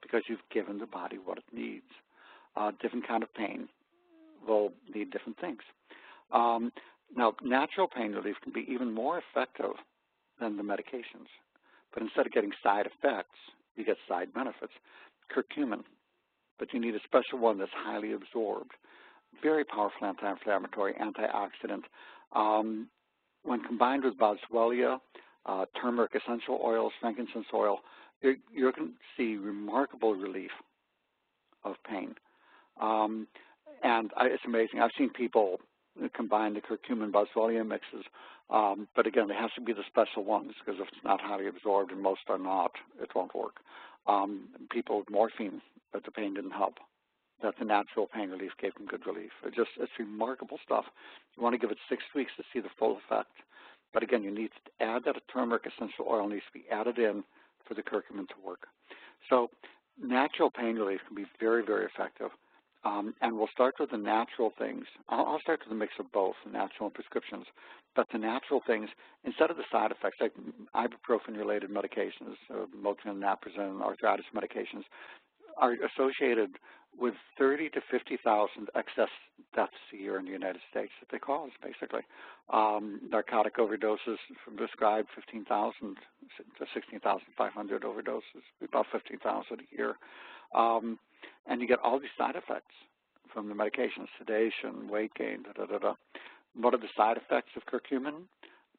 because you've given the body what it needs. Different kind of pain will need different things. Now, natural pain relief can be even more effective than the medications. But instead of getting side effects, you get side benefits. Curcumin, but you need a special one that's highly absorbed. Very powerful anti-inflammatory, antioxidant. When combined with boswellia, turmeric essential oil, frankincense oil, you're going to see remarkable relief of pain. It's amazing. I've seen people combine the curcumin boswellia mixes, but again, it has to be the special ones because if it's not highly absorbed, and most are not, it won't work. People with morphine, but the pain didn't help. That the natural pain relief gave them good relief. It's remarkable stuff. You want to give it 6 weeks to see the full effect. But again, you need to add that turmeric essential oil needs to be added in for the curcumin to work. So natural pain relief can be very, very effective. And we'll start with the natural things. I'll start with a mix of both, natural and prescriptions. But the natural things, instead of the side effects, like ibuprofen-related medications, Motrin, Naproxen, arthritis medications, are associated with 30 to 50,000 excess deaths a year in the United States that they cause, basically. Narcotic overdoses from prescribed 15,000 to 16,500 overdoses, about 15,000 a year. And you get all these side effects from the medications, sedation, weight gain, What are the side effects of curcumin?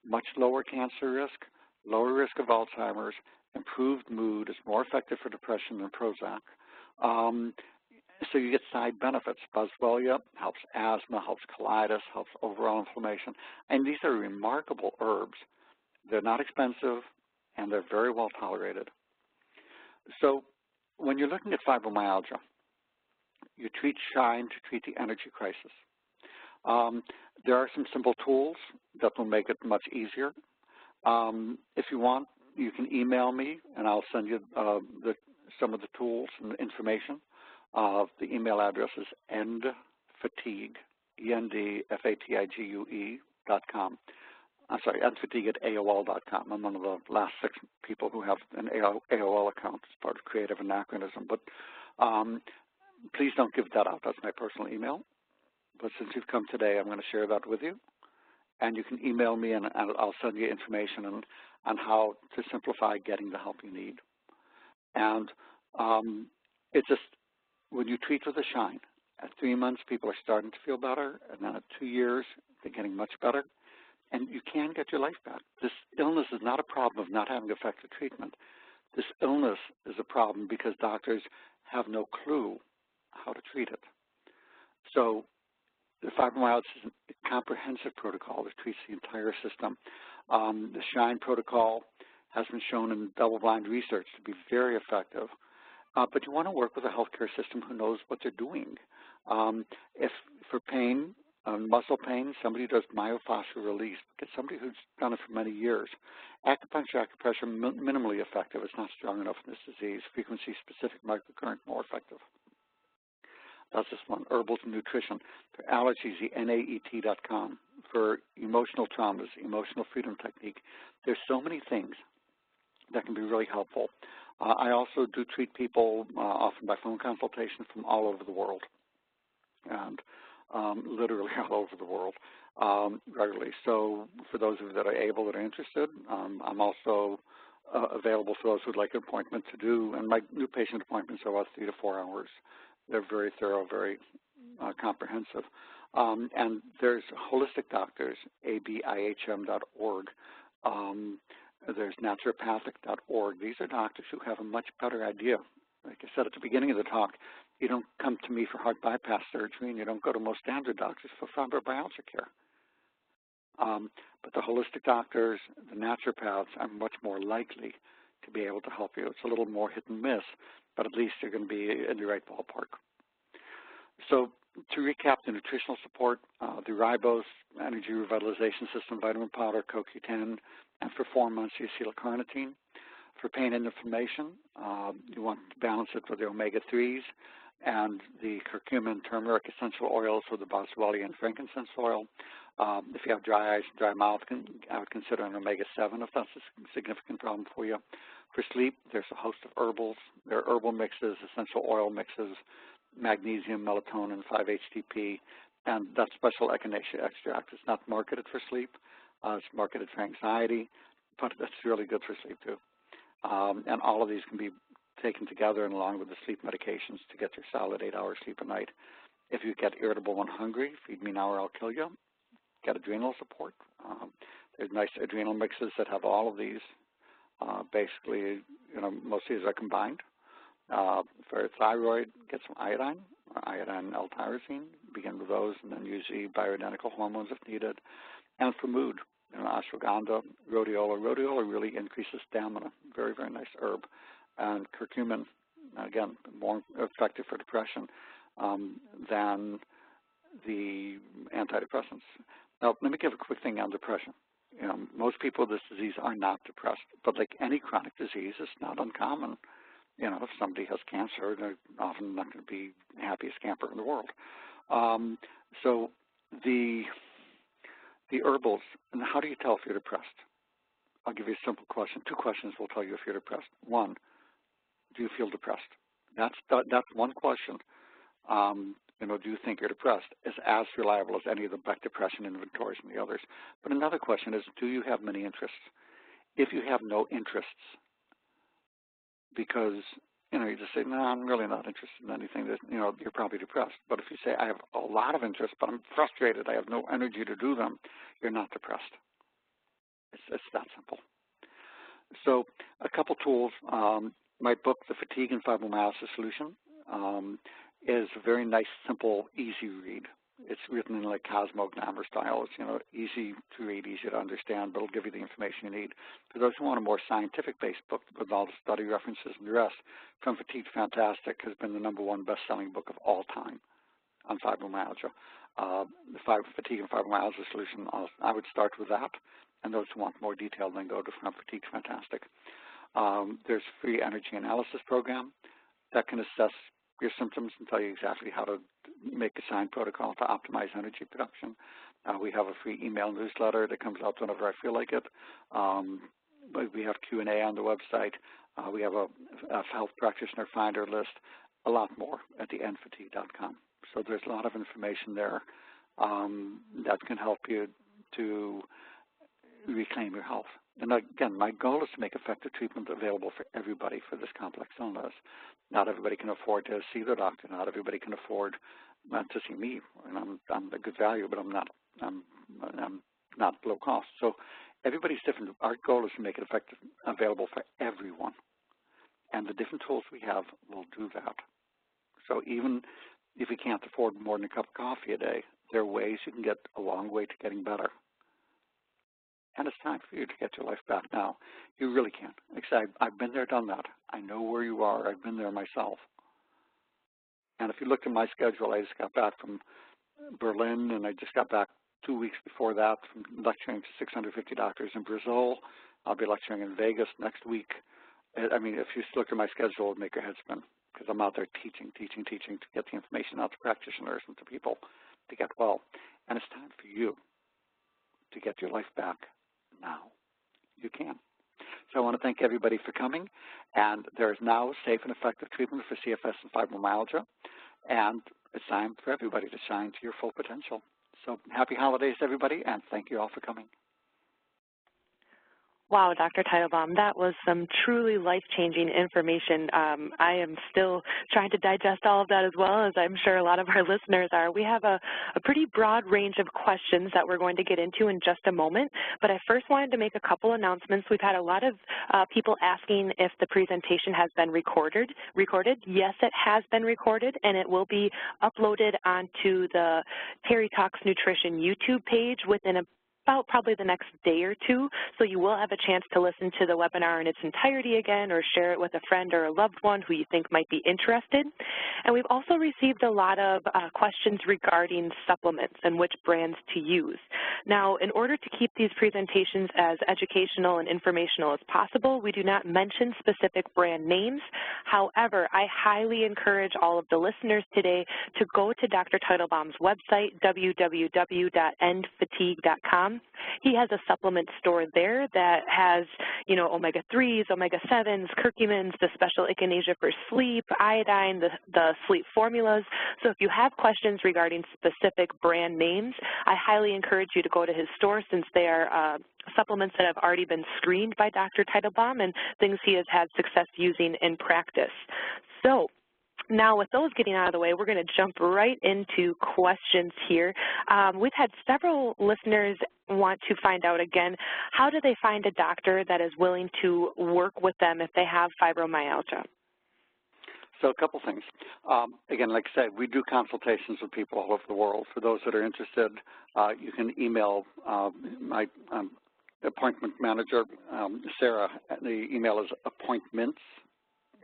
Much lower cancer risk, lower risk of Alzheimer's, improved mood, is more effective for depression than Prozac. So you get side benefits. Boswellia helps asthma, helps colitis, helps overall inflammation. And these are remarkable herbs. They're not expensive, and they're very well tolerated. So when you're looking at fibromyalgia, you treat S.H.I.N.E to treat the energy crisis. There are some simple tools that will make it much easier. If you want, you can email me, and I'll send you some of the tools and information. The email address is endfatigue, ENDFATIGUE.com. I'm sorry, endfatigue@AOL.com. I'm one of the last 6 people who have an AOL account as part of Creative Anachronism. But please don't give that out. That's my personal email. But since you've come today, I'm going to share that with you. And you can email me, and I'll send you information on how to simplify getting the help you need. And it's just, when you treat with a S.H.I.N.E, at 3 months, people are starting to feel better, and then at 2 years, they're getting much better. And you can get your life back. This illness is not a problem of not having effective treatment. This illness is a problem because doctors have no clue how to treat it. So the fibromyalgia is a comprehensive protocol that treats the entire system. The S.H.I.N.E protocol has been shown in double-blind research to be very effective. But you want to work with a healthcare system who knows what they're doing. If for pain, muscle pain, somebody does myofascial release. Get somebody who's done it for many years. Acupuncture, minimally effective. It's not strong enough in this disease. Frequency-specific microcurrent, more effective. That's just one. Herbals and nutrition. For allergies, the NAET.com. For emotional traumas, emotional freedom technique. There's so many things that can be really helpful. I also do treat people often by phone consultation from all over the world, and literally all over the world regularly. So for those of you that are able, that are interested, I'm also available for those who would like an appointment to do, and my new patient appointments are about 3 to 4 hours. They're very thorough, very comprehensive. And there's holistic doctors, abihm.org. There's naturopathic.org. These are doctors who have a much better idea. Like I said at the beginning of the talk, you don't come to me for heart bypass surgery, and you don't go to most standard doctors for fibromyalgia care. But the holistic doctors, the naturopaths, are much more likely to be able to help you. It's a little more hit and miss, but at least you're going to be in the right ballpark. So to recap the nutritional support, the Ribose Energy Revitalization System Vitamin Powder, CoQ10, and for 4 months, the acetylcarnitine. For pain and inflammation, you want to balance it with the omega-3s and the curcumin, turmeric essential oils, or the boswellia and frankincense oil. If you have dry eyes and dry mouth, I would consider an omega-7 if that's a significant problem for you. For sleep, there's a host of herbals. There are herbal mixes, essential oil mixes, magnesium, melatonin, 5-HTP, and that special echinacea extract. It's not marketed for sleep. It's marketed for anxiety, but that's really good for sleep too. And all of these can be taken together and along with the sleep medications to get your solid 8 hours sleep a night. If you get irritable when hungry, feed me now or I'll kill you. Get adrenal support. There's nice adrenal mixes that have all of these. Basically, most of these are combined. For thyroid, get some iodine or iodine L-tyrosine. Begin with those, and then use the bioidentical hormones if needed. And for mood, ashwagandha, rhodiola. Rhodiola really increases stamina. Very, very nice herb. And curcumin, again, more effective for depression than the antidepressants. Now, let me give a quick thing on depression. Most people with this disease are not depressed, but like any chronic disease, it's not uncommon. If somebody has cancer, they're often not going to be the happiest camper in the world. So the herbals, and how do you tell if you're depressed? I'll give you a simple question. 2 questions will tell you if you're depressed. 1, do you feel depressed? That's one question. Do you think you're depressed? Is as reliable as any of the Beck depression inventories and the others. But another question is, do you have many interests? If you have no interests, because you just say, no, I'm really not interested in anything, that you're probably depressed. But if you say, I have a lot of interests, but I'm frustrated, I have no energy to do them, you're not depressed. It's that simple. So a couple tools. My book, The Fatigue and Fibromyalgia Solution, is a very nice, simple, easy read. It's written in like Cosmo Glamour style. It's easy to read, easy to understand, but it'll give you the information you need. For those who want a more scientific-based book with all the study references and the rest, From Fatigue to Fantastic has been the #1 best-selling book of all time on fibromyalgia. The Fatigue and Fibromyalgia Solution, I would start with that. And those who want more detail then go to From Fatigue to Fantastic. There's a free energy analysis program that can assess your symptoms and tell you exactly how to make a S.H.I.N.E protocol to optimize energy production. We have a free email newsletter that comes out whenever I feel like it. We have Q&A on the website. We have a health practitioner finder list, a lot more at theendfatigue.com. So there's a lot of information there that can help you to reclaim your health. And again, my goal is to make effective treatment available for everybody for this complex illness. Not everybody can afford to see their doctor. Not everybody can afford to see me. And I'm a good value, but I'm not low cost. So everybody's different. Our goal is to make it available for everyone. And the different tools we have will do that. So even if you can't afford more than a cup of coffee a day, there are ways you can get a long way to getting better. And it's time for you to get your life back now. You really can. Like I said, I've been there, done that. I know where you are. I've been there myself. And if you looked at my schedule, I just got back from Berlin, and I just got back 2 weeks before that from lecturing to 650 doctors in Brazil. I'll be lecturing in Vegas next week. I mean, if you look at my schedule, it would make your head spin, because I'm out there teaching to get the information out to practitioners and to people to get well. And it's time for you to get your life back now. You can. So I want to thank everybody for coming, and there is now safe and effective treatment for CFS and fibromyalgia, and it's time for everybody to shine to your full potential. So happy holidays, everybody, and thank you all for coming. Wow, Dr. Teitelbaum, that was some truly life-changing information. I am still trying to digest all of that as well, as I'm sure a lot of our listeners are. We have a pretty broad range of questions that we're going to get into in just a moment, but I first wanted to make a couple announcements. We've had a lot of people asking if the presentation has been recorded. Yes, it has been recorded, and it will be uploaded onto the Terry Talks Nutrition YouTube page within about probably the next day or two, so you will have a chance to listen to the webinar in its entirety again or share it with a friend or a loved one who you think might be interested. And we've also received a lot of questions regarding supplements and which brands to use. Now, in order to keep these presentations as educational and informational as possible, we do not mention specific brand names. However, I highly encourage all of the listeners today to go to Dr. Teitelbaum's website, www.endfatigue.com. He has a supplement store there that has, you know, omega-3s, omega-7s, curcumins, the special echinacea for sleep, iodine, the sleep formulas. So if you have questions regarding specific brand names, I highly encourage you to go to his store, since they are supplements that have already been screened by Dr. Teitelbaum and things he has had success using in practice. So now, with those getting out of the way, we're going to jump right into questions here. We've had several listeners want to find out again, how do they find a doctor that is willing to work with them if they have fibromyalgia? So a couple things. Again, like I said, we do consultations with people all over the world. For those that are interested, you can email my appointment manager, Sarah. The email is appointments,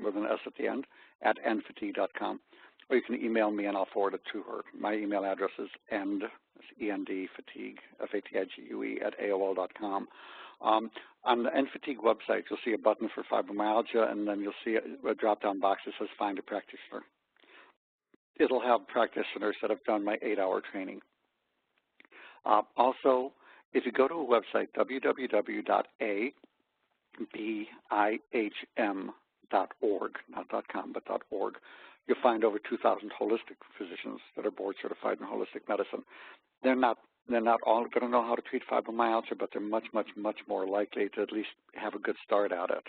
with an S at the end, at endfatigue.com, or you can email me and I'll forward it to her. My email address is fatigue, F-A-T-I-G-U-E, at AOL.com. On the Fatigue website, you'll see a button for fibromyalgia, and then you'll see a drop-down box that says Find a Practitioner. It'll have practitioners that have done my 8-hour training. Also, if you go to a website, www.abihm.org, not .com, but .org, you'll find over 2,000 holistic physicians that are board certified in holistic medicine. They're not all going to know how to treat fibromyalgia, but they're much more likely to at least have a good start at it.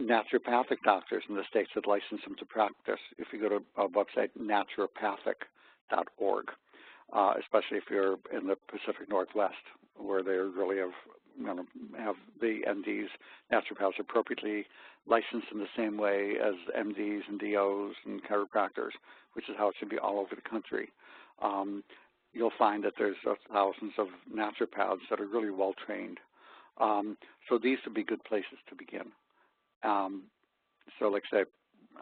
Naturopathic doctors in the states that license them to practice, if you go to our website, naturopathic.org, especially if you're in the Pacific Northwest, where they really have the MDs, naturopaths appropriately licensed in the same way as MDs and DOs and chiropractors, which is how it should be all over the country. You'll find that there's thousands of naturopaths that are really well trained. So these would be good places to begin. So like I say,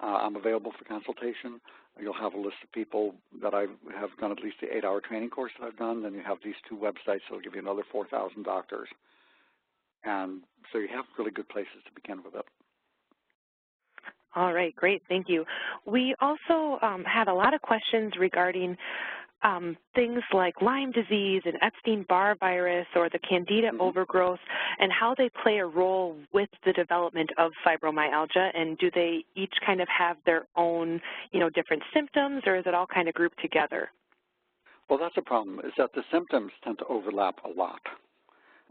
I'm available for consultation. You'll have a list of people that I have done at least the 8-hour training course that I've done. Then you have these 2 websites that will give you another 4,000 doctors. And so you have really good places to begin with it. All right, great, thank you. We also had a lot of questions regarding things like Lyme disease and Epstein-Barr virus or the Candida overgrowth, and how they play a role with the development of fibromyalgia, and do they each kind of have their own, different symptoms, or is it all kind of grouped together? Well, that's a problem, is that the symptoms tend to overlap a lot.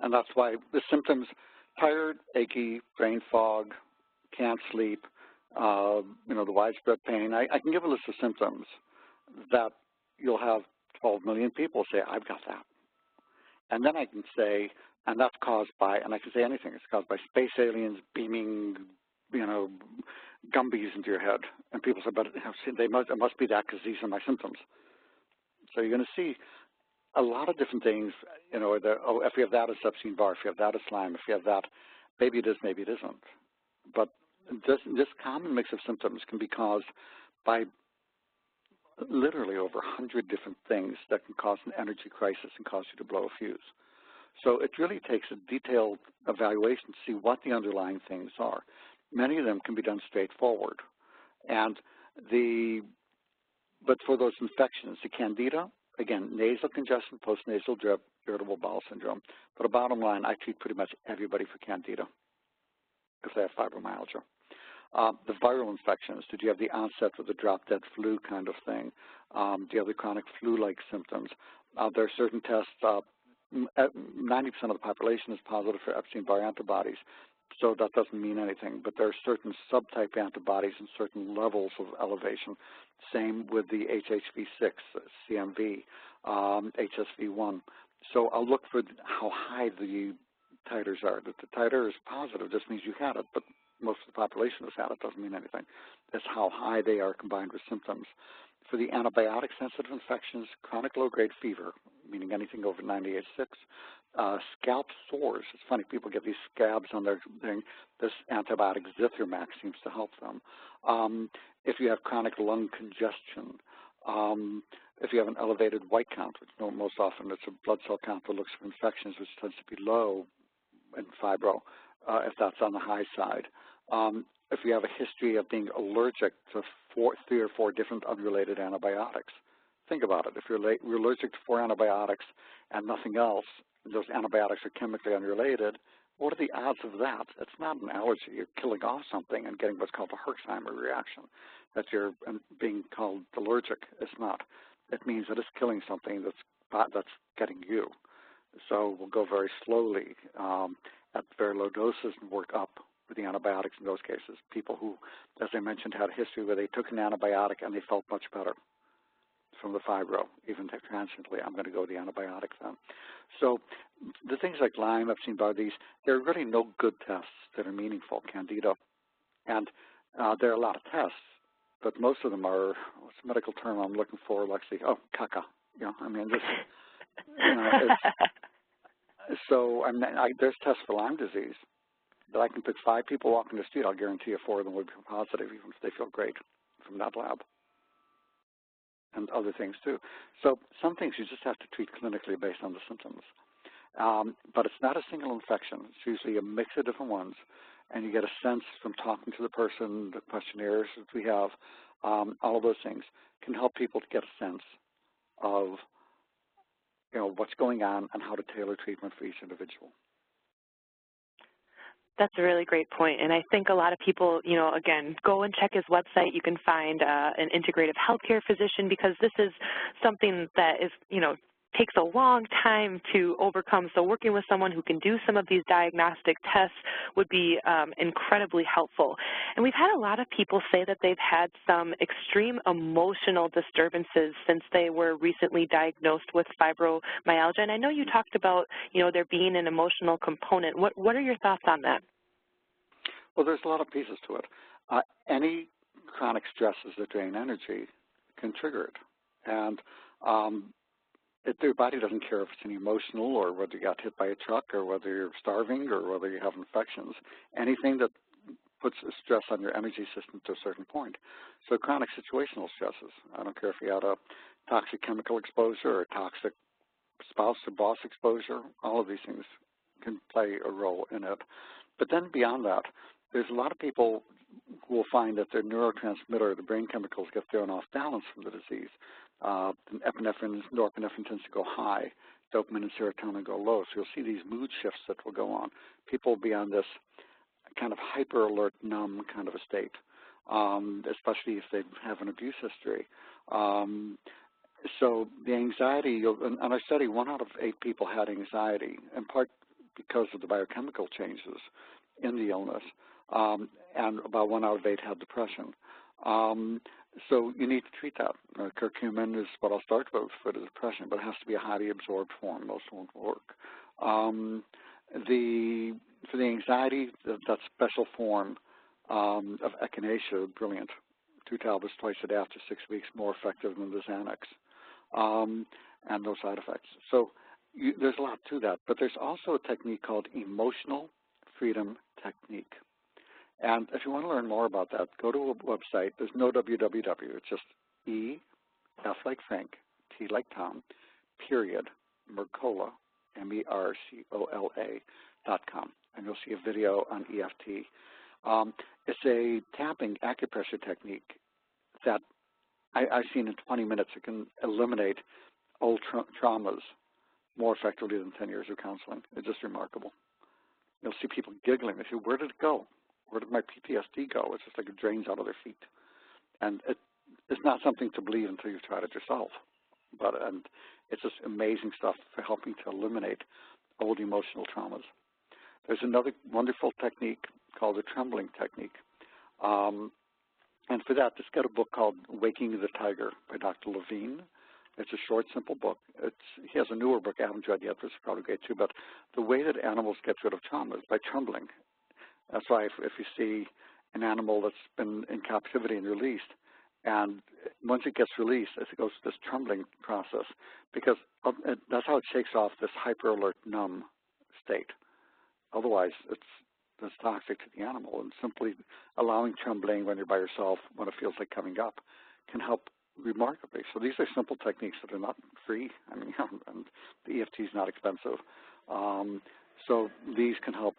And that's why the symptoms, tired, achy, brain fog, can't sleep, the widespread pain. I can give a list of symptoms that you'll have 12 million people say, I've got that. And then I can say, and that's caused by, and I can say anything, it's caused by space aliens beaming, Gumbies into your head. And people say, but it must be that because these are my symptoms. So you're going to see a lot of different things, if you have that, it's Epstein-Barr, if you have that, it's Lyme, if you have that, maybe it is, maybe it isn't. But this common mix of symptoms can be caused by literally over 100 different things that can cause an energy crisis and cause you to blow a fuse. So it really takes a detailed evaluation to see what the underlying things are. Many of them can be done straightforward. But for those infections, the Candida, again, nasal congestion, postnasal drip, irritable bowel syndrome. But the bottom line, I treat pretty much everybody for Candida. if they have fibromyalgia. The viral infections, did you have the onset of the drop-dead flu kind of thing? Do you have the chronic flu-like symptoms? There are certain tests, 90% of the population is positive for Epstein-Barr antibodies, so that doesn't mean anything, but there are certain subtype antibodies and certain levels of elevation. Same with the HHV6, CMV, HSV1. So I'll look for how high the titers are. If the titer is positive, this means you had it, but most of the population has had it, doesn't mean anything. It's how high they are combined with symptoms. For the antibiotic-sensitive infections, chronic low-grade fever, meaning anything over 98.6, scalp sores. It's funny, people get these scabs on their thing. This antibiotic Zithromax seems to help them. If you have chronic lung congestion, if you have an elevated white count, which most often it's a blood cell count that looks for infections, which tends to be low in fibro, if that's on the high side. If you have a history of being allergic to 3 or 4 different unrelated antibiotics. Think about it. If you're allergic to 4 antibiotics and nothing else, those antibiotics are chemically unrelated, what are the odds of that? It's not an allergy. You're killing off something and getting what's called a Herxheimer reaction. That you're being called allergic. It's not. It means that it's killing something that's getting you. So we'll go very slowly at very low doses and work up with the antibiotics in those cases. People who, as I mentioned, had a history where they took an antibiotic and they felt much better from the fibro, even transiently. I'm going to go with the antibiotic then. So the things like Lyme, Epstein-Barr, there are really no good tests that are meaningful, Candida. And there are a lot of tests, but most of them are, what's the medical term I'm looking for, Lexi? Oh, caca. I mean, this, so there's tests for Lyme disease. That I can pick 5 people walking the street, I'll guarantee you 4 of them would be positive, even if they feel great from that lab. And other things too. So some things you just have to treat clinically based on the symptoms. But it's not a single infection. It's usually a mix of different ones. And you get a sense from talking to the person, the questionnaires that we have, all of those things can help people to get a sense of what's going on and how to tailor treatment for each individual. That's a really great point, and I think a lot of people, again, go and check his website. You can find an integrative healthcare physician, because this is something that is, takes a long time to overcome. So working with someone who can do some of these diagnostic tests would be incredibly helpful. And we've had a lot of people say that they've had some extreme emotional disturbances since they were recently diagnosed with fibromyalgia. And I know you talked about, there being an emotional component. What are your thoughts on that? Well, there's a lot of pieces to it. Any chronic stresses that drain energy can trigger it. And your body doesn't care if it's an emotional or whether you got hit by a truck or whether you're starving or whether you have infections. Anything that puts a stress on your energy system to a certain point. So chronic situational stresses. I don't care if you had a toxic chemical exposure or toxic spouse or boss exposure. All of these things can play a role in it. But then beyond that, there's a lot of people who will find that their neurotransmitter, the brain chemicals, get thrown off balance from the disease. Epinephrine, norepinephrine tends to go high. Dopamine and serotonin go low. So you'll see these mood shifts that will go on. People will be on this kind of hyper-alert, numb kind of a state, especially if they have an abuse history. So the anxiety, in our study, 1 out of 8 people had anxiety, in part because of the biochemical changes in the illness, and about 1 out of 8 had depression. So you need to treat that. Curcumin is what I'll start with for the depression, but it has to be a highly absorbed form. Most won't work. For the anxiety, that special form of echinacea, brilliant. 2 tablets twice a day after 6 weeks, more effective than the Xanax, and no side effects. So there's a lot to that, but there's also a technique called emotional freedom technique. And if you want to learn more about that, go to a website. There's no www. It's just E, F like Frank, T like Tom, period, Mercola, MERCOLA.com. And you'll see a video on EFT. It's a tapping acupressure technique that I've seen in 20 minutes. It can eliminate old traumas more effectively than 10 years of counseling. It's just remarkable. You'll see people giggling. They say, where did it go? where did my PTSD go? It's just like it drains out of their feet. And it's not something to believe until you've tried it yourself. And it's just amazing stuff for helping to eliminate old emotional traumas. There's another wonderful technique called the trembling technique. And for that, just get a book called Waking the Tiger by Dr. Levine. It's a short, simple book. He has a newer book I haven't read yet, which is probably great too, but the way that animals get rid of trauma is by trembling. That's why if you see an animal that's been in captivity and released, and once it gets released, it goes through this trembling process, because that's how it shakes off this hyper-alert, numb state. Otherwise, it's toxic to the animal, and simply allowing trembling when you're by yourself, when it feels like coming up, can help remarkably. So these are simple techniques that are not free. I mean, and the EFT is not expensive. So these can help.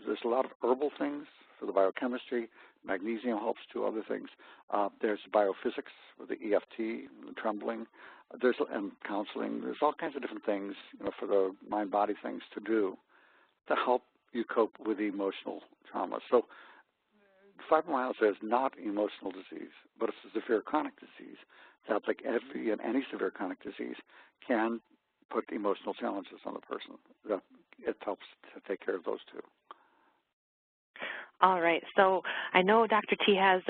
There's a lot of herbal things for the biochemistry. Magnesium helps too, other things. There's biophysics with the EFT, the trembling, and counseling. There's all kinds of different things, for the mind-body things to do to help you cope with the emotional trauma. So fibromyalgia is not an emotional disease, but it's a severe chronic disease that, like any severe chronic disease, can put emotional challenges on the person. It helps to take care of those too. All right. So I know Dr. T has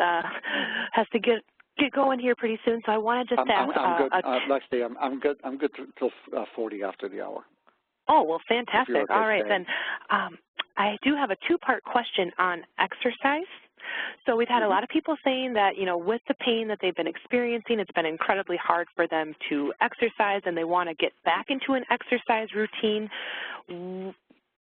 to get going here pretty soon, so I want to just ask. I'm good. Lexi, I'm good. I'm good till 40 after the hour. Oh, well, fantastic. Okay, all right, then. I do have a two-part question on exercise. So we've had a lot of people saying that, with the pain that they've been experiencing, it's been incredibly hard for them to exercise, and they want to get back into an exercise routine.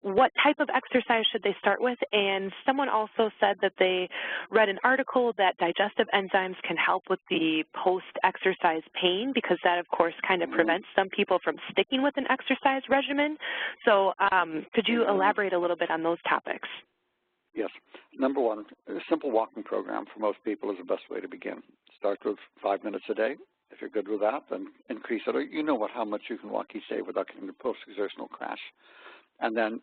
What type of exercise should they start with? And someone also said that they read an article that digestive enzymes can help with the post-exercise pain, because that, of course, kind of prevents some people from sticking with an exercise regimen. So could you elaborate a little bit on those topics? Yes. Number one, a simple walking program for most people is the best way to begin. Start with 5 minutes a day. If you're good with that, then increase it. Or you know how much you can walk each day without getting a post-exertional crash. And then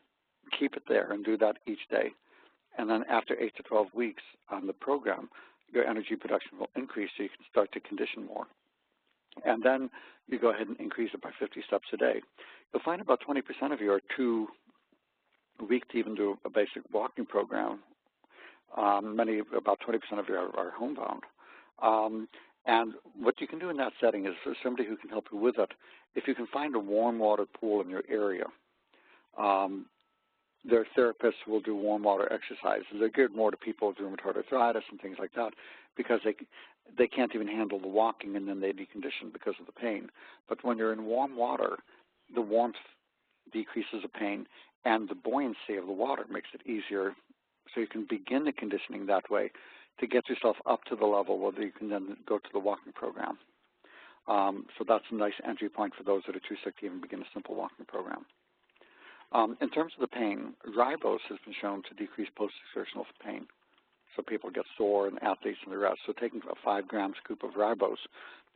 keep it there and do that each day. And then after 8 to 12 weeks on the program, your energy production will increase so you can start to condition more. And then you go ahead and increase it by 50 steps a day. You'll find about 20% of you are too weak to even do a basic walking program. About 20% of you are homebound. And what you can do in that setting is there's somebody who can help you with it. If you can find a warm water pool in your area, their therapists will do warm water exercises. They're geared more to people with rheumatoid arthritis and things like that, because they can't even handle the walking, and then they decondition because of the pain. But when you're in warm water, the warmth decreases the pain, and the buoyancy of the water makes it easier, so you can begin the conditioning that way to get yourself up to the level where you can then go to the walking program. So that's a nice entry point for those that are too sick to even begin a simple walking program. In terms of the pain, ribose has been shown to decrease post-exertional pain. So people get sore, and athletes and the rest. So taking a 5-gram scoop of ribose,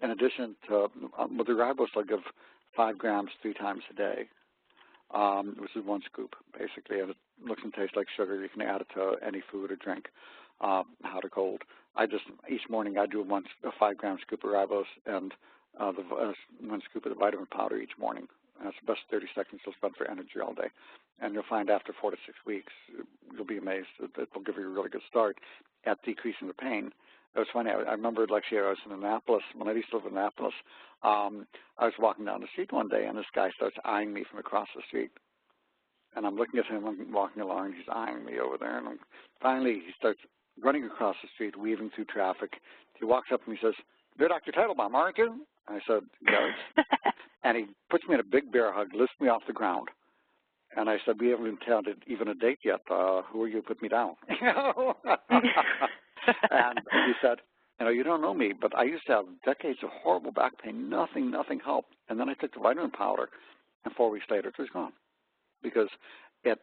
in addition to, with the ribose, I'll give 5 grams 3 times a day, which is 1 scoop, basically. And it looks and tastes like sugar. You can add it to any food or drink, hot or cold. Each morning I do a 5-gram scoop of ribose and 1 scoop of the vitamin powder each morning. That's the best 30 seconds you'll spend for energy all day. And you'll find after 4 to 6 weeks, you'll be amazed that it will give you a really good start at decreasing the pain. It was funny. I remember, actually, I was in Annapolis. When I used to live in Annapolis, I was walking down the street one day, and this guy starts eyeing me from across the street. And I'm looking at him, I'm walking along, and he's eyeing me over there. And finally, he starts running across the street, weaving through traffic. He walks up and he says, "You're Dr. Teitelbaum, aren't you?" I said, "Yes." And he puts me in a big bear hug, lifts me off the ground. And I said, "We haven't even a date yet. Who are you to put me down?" And he said, "You don't know me, but I used to have decades of horrible back pain. Nothing helped. And then I took the vitamin powder, and 4 weeks later it was gone, because it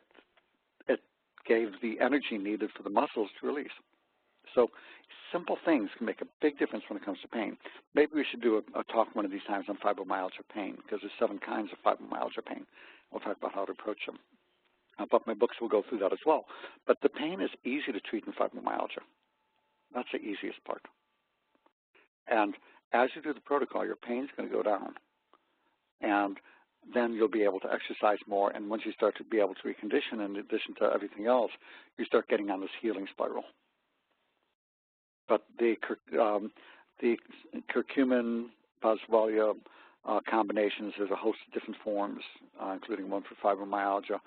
gave the energy needed for the muscles to release." So simple things can make a big difference when it comes to pain. Maybe we should do a talk one of these times on fibromyalgia pain, because there's 7 kinds of fibromyalgia pain. We'll talk about how to approach them. But my books will go through that as well. But the pain is easy to treat in fibromyalgia. That's the easiest part. And as you do the protocol, your pain's going to go down. And then you'll be able to exercise more. And once you start to be able to recondition, in addition to everything else, you start getting on this healing spiral. But the curcumin, boswellia combinations, there's a host of different forms, including one for fibromyalgia.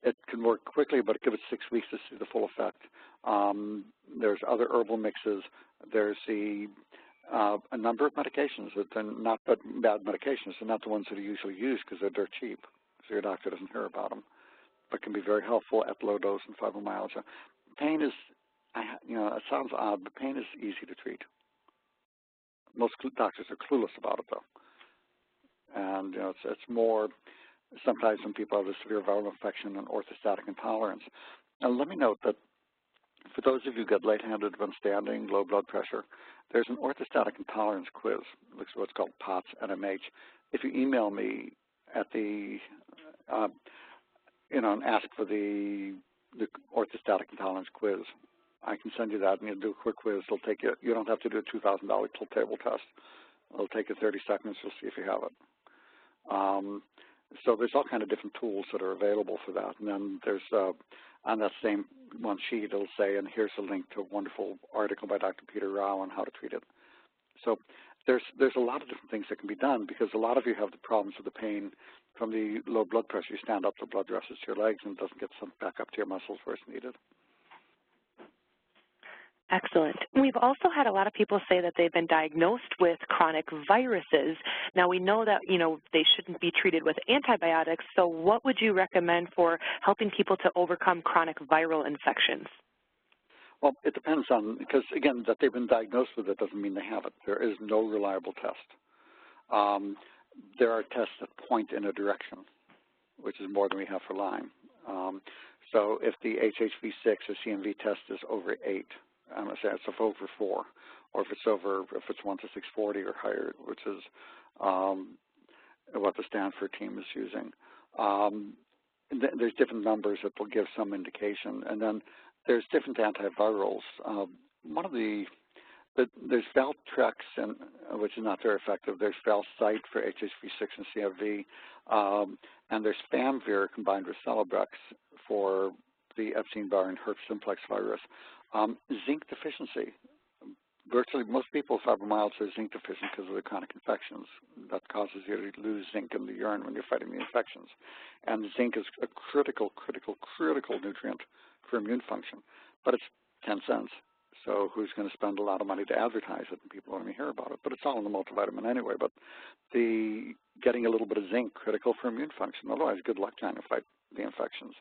It can work quickly, but give it 6 weeks to see the full effect. There's other herbal mixes. There's a number of medications that are not bad medications. They're not the ones that are usually used because they're dirt cheap, so your doctor doesn't hear about them, but can be very helpful at low dose in fibromyalgia. Pain is, it sounds odd, but pain is easy to treat. Most doctors are clueless about it, though. And it's more sometimes when people have a severe viral infection and orthostatic intolerance. Now, let me note that for those of you who get lightheaded when standing, low blood pressure, there's an orthostatic intolerance quiz. It looks what's called POTS NMH. If you email me at the, and ask for the orthostatic intolerance quiz, I can send you that, and you'll do a quick quiz. It'll take you. You don't have to do a $2,000 table test. It'll take you 30 seconds. You'll see if you have it. So there's all kind of different tools that are available for that. And then there's on that same one sheet, it'll say, and here's a link to a wonderful article by Dr. Peter Rao on how to treat it. So there's a lot of different things that can be done, because a lot of you have the problems with the pain from the low blood pressure. You stand up, the blood rushes to your legs and doesn't get sent back up to your muscles where it's needed. Excellent. We've also had a lot of people say that they've been diagnosed with chronic viruses. Now, we know that, they shouldn't be treated with antibiotics, so what would you recommend for helping people to overcome chronic viral infections? Well, it depends on, because, again, that they've been diagnosed with it doesn't mean they have it. There is no reliable test. There are tests that point in a direction, which is more than we have for Lyme. So if the HHV6 or CMV test is over 8, I'm going to say it's over 4, or if it's 1 to 640 or higher, which is what the Stanford team is using. There's different numbers that will give some indication, and then there's different antivirals. There's Valtrex, which is not very effective. There's Valcyte for HHV6 and CMV, and there's Famvir combined with Celebrex for the Epstein-Barr and herpes simplex virus. Zinc deficiency. Virtually most people with fibromyalgia are zinc deficient because of the chronic infections. That causes you to lose zinc in the urine when you're fighting the infections. And zinc is a critical nutrient for immune function. But it's 10 cents. So who's going to spend a lot of money to advertise it, and people don't even hear about it? But it's all in the multivitamin anyway. But getting a little bit of zinc, critical for immune function. Otherwise, good luck trying to fight the infections.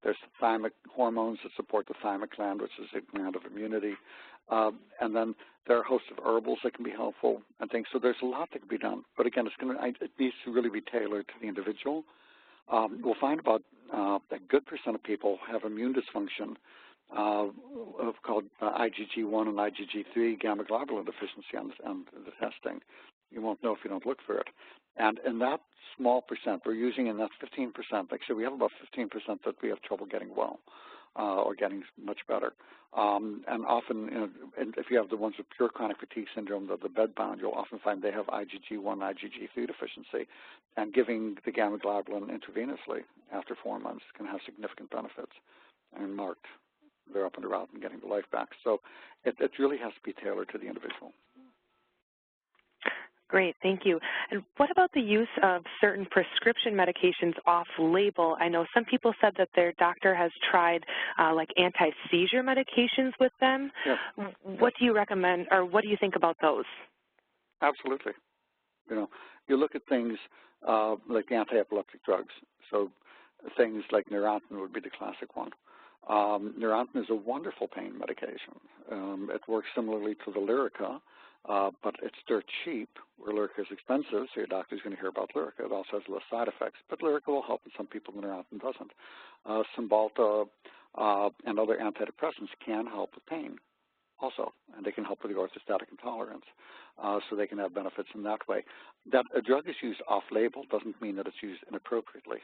There's thymic hormones that support the thymic gland, which is a gland of immunity. And then there are a host of herbals that can be helpful and things. So there's a lot that can be done. But again, it needs to really be tailored to the individual. We'll find about a good % of people have immune dysfunction called IgG1 and IgG3 gamma globulin deficiency on the testing. You won't know if you don't look for it. And in that small %, we're using in that 15%, like I said, we have about 15% that we have trouble getting well or getting much better. And often, if you have the ones with pure chronic fatigue syndrome, the bedbound, you'll often find they have IgG1, IgG3 deficiency. And giving the gamma globulin intravenously after 4 months can have significant benefits and marked. They're up and around and getting the life back. So it really has to be tailored to the individual. Great, thank you. And what about the use of certain prescription medications off-label? I know some people said that their doctor has tried like anti-seizure medications with them. Yes. What do you recommend, or what do you think about those? Absolutely. You look at things like anti-epileptic drugs. So things like Neurontin would be the classic one. Neurontin is a wonderful pain medication. It works similarly to the Lyrica, but it's dirt cheap, where Lyrica is expensive, so your doctor's going to hear about Lyrica. It also has less side effects, but Lyrica will help in some people, Neurontin doesn't. Cymbalta and other antidepressants can help with pain also, and they can help with the orthostatic intolerance, so they can have benefits in that way. That a drug is used off-label doesn't mean that it's used inappropriately.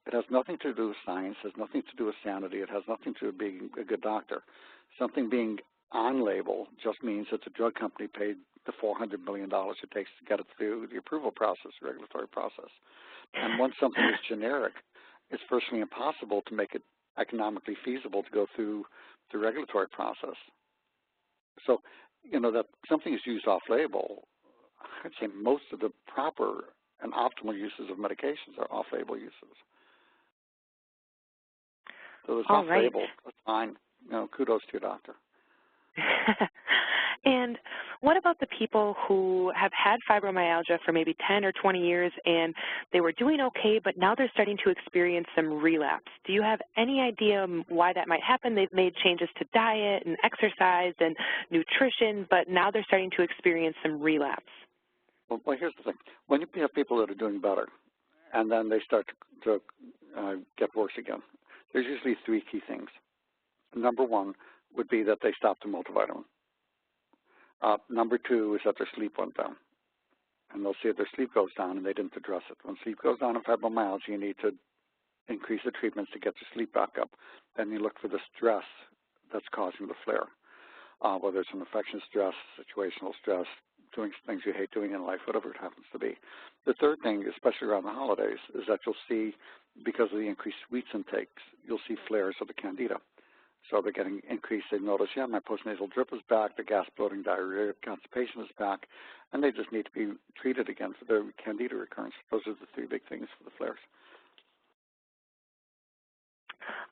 It has nothing to do with science, has nothing to do with sanity, it has nothing to do with being a good doctor. Something being on label just means that the drug company paid the $400 million it takes to get it through the approval process, regulatory process. And once something is generic, it's virtually impossible to make it economically feasible to go through the regulatory process. So, you know, that something is used off-label, I'd say most of the proper and optimal uses of medications are off-label uses. So it's off-label, that's fine. You know, kudos to your doctor. And what about the people who have had fibromyalgia for maybe 10 or 20 years and they were doing okay, but now they're starting to experience some relapse? Do you have any idea why that might happen? They've made changes to diet and exercise and nutrition, but now they're starting to experience some relapse. Well, here's the thing. When you have people that are doing better and then they start to get worse again, there's usually three key things. Number one would be that they stopped the multivitamin. Number two is that their sleep went down. And they'll see if their sleep goes down and they didn't address it. When sleep goes down in fibromyalgia, you need to increase the treatments to get your sleep back up. Then you look for the stress that's causing the flare, whether it's an infection stress, situational stress, doing things you hate doing in life, whatever it happens to be. The third thing, especially around the holidays, is that you'll see, because of the increased sweets intakes, you'll see flares of the Candida. So they're getting increased. They notice, yeah, my postnasal drip is back, the gas, bloating, diarrhea, constipation is back, and they just need to be treated again for the Candida recurrence. Those are the three big things for the flares.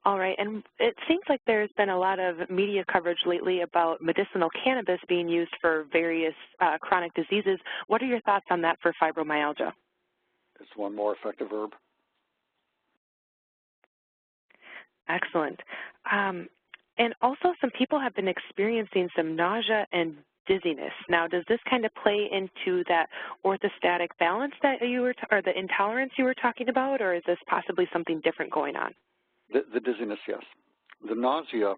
All right, and it seems like there's been a lot of media coverage lately about medicinal cannabis being used for various chronic diseases. What are your thoughts on that for fibromyalgia? It's one more effective herb. Excellent. And also some people have been experiencing some nausea and dizziness. Now, does this kind of play into that orthostatic balance that you were, or the intolerance you were talking about, or is this possibly something different going on? The dizziness, yes. The nausea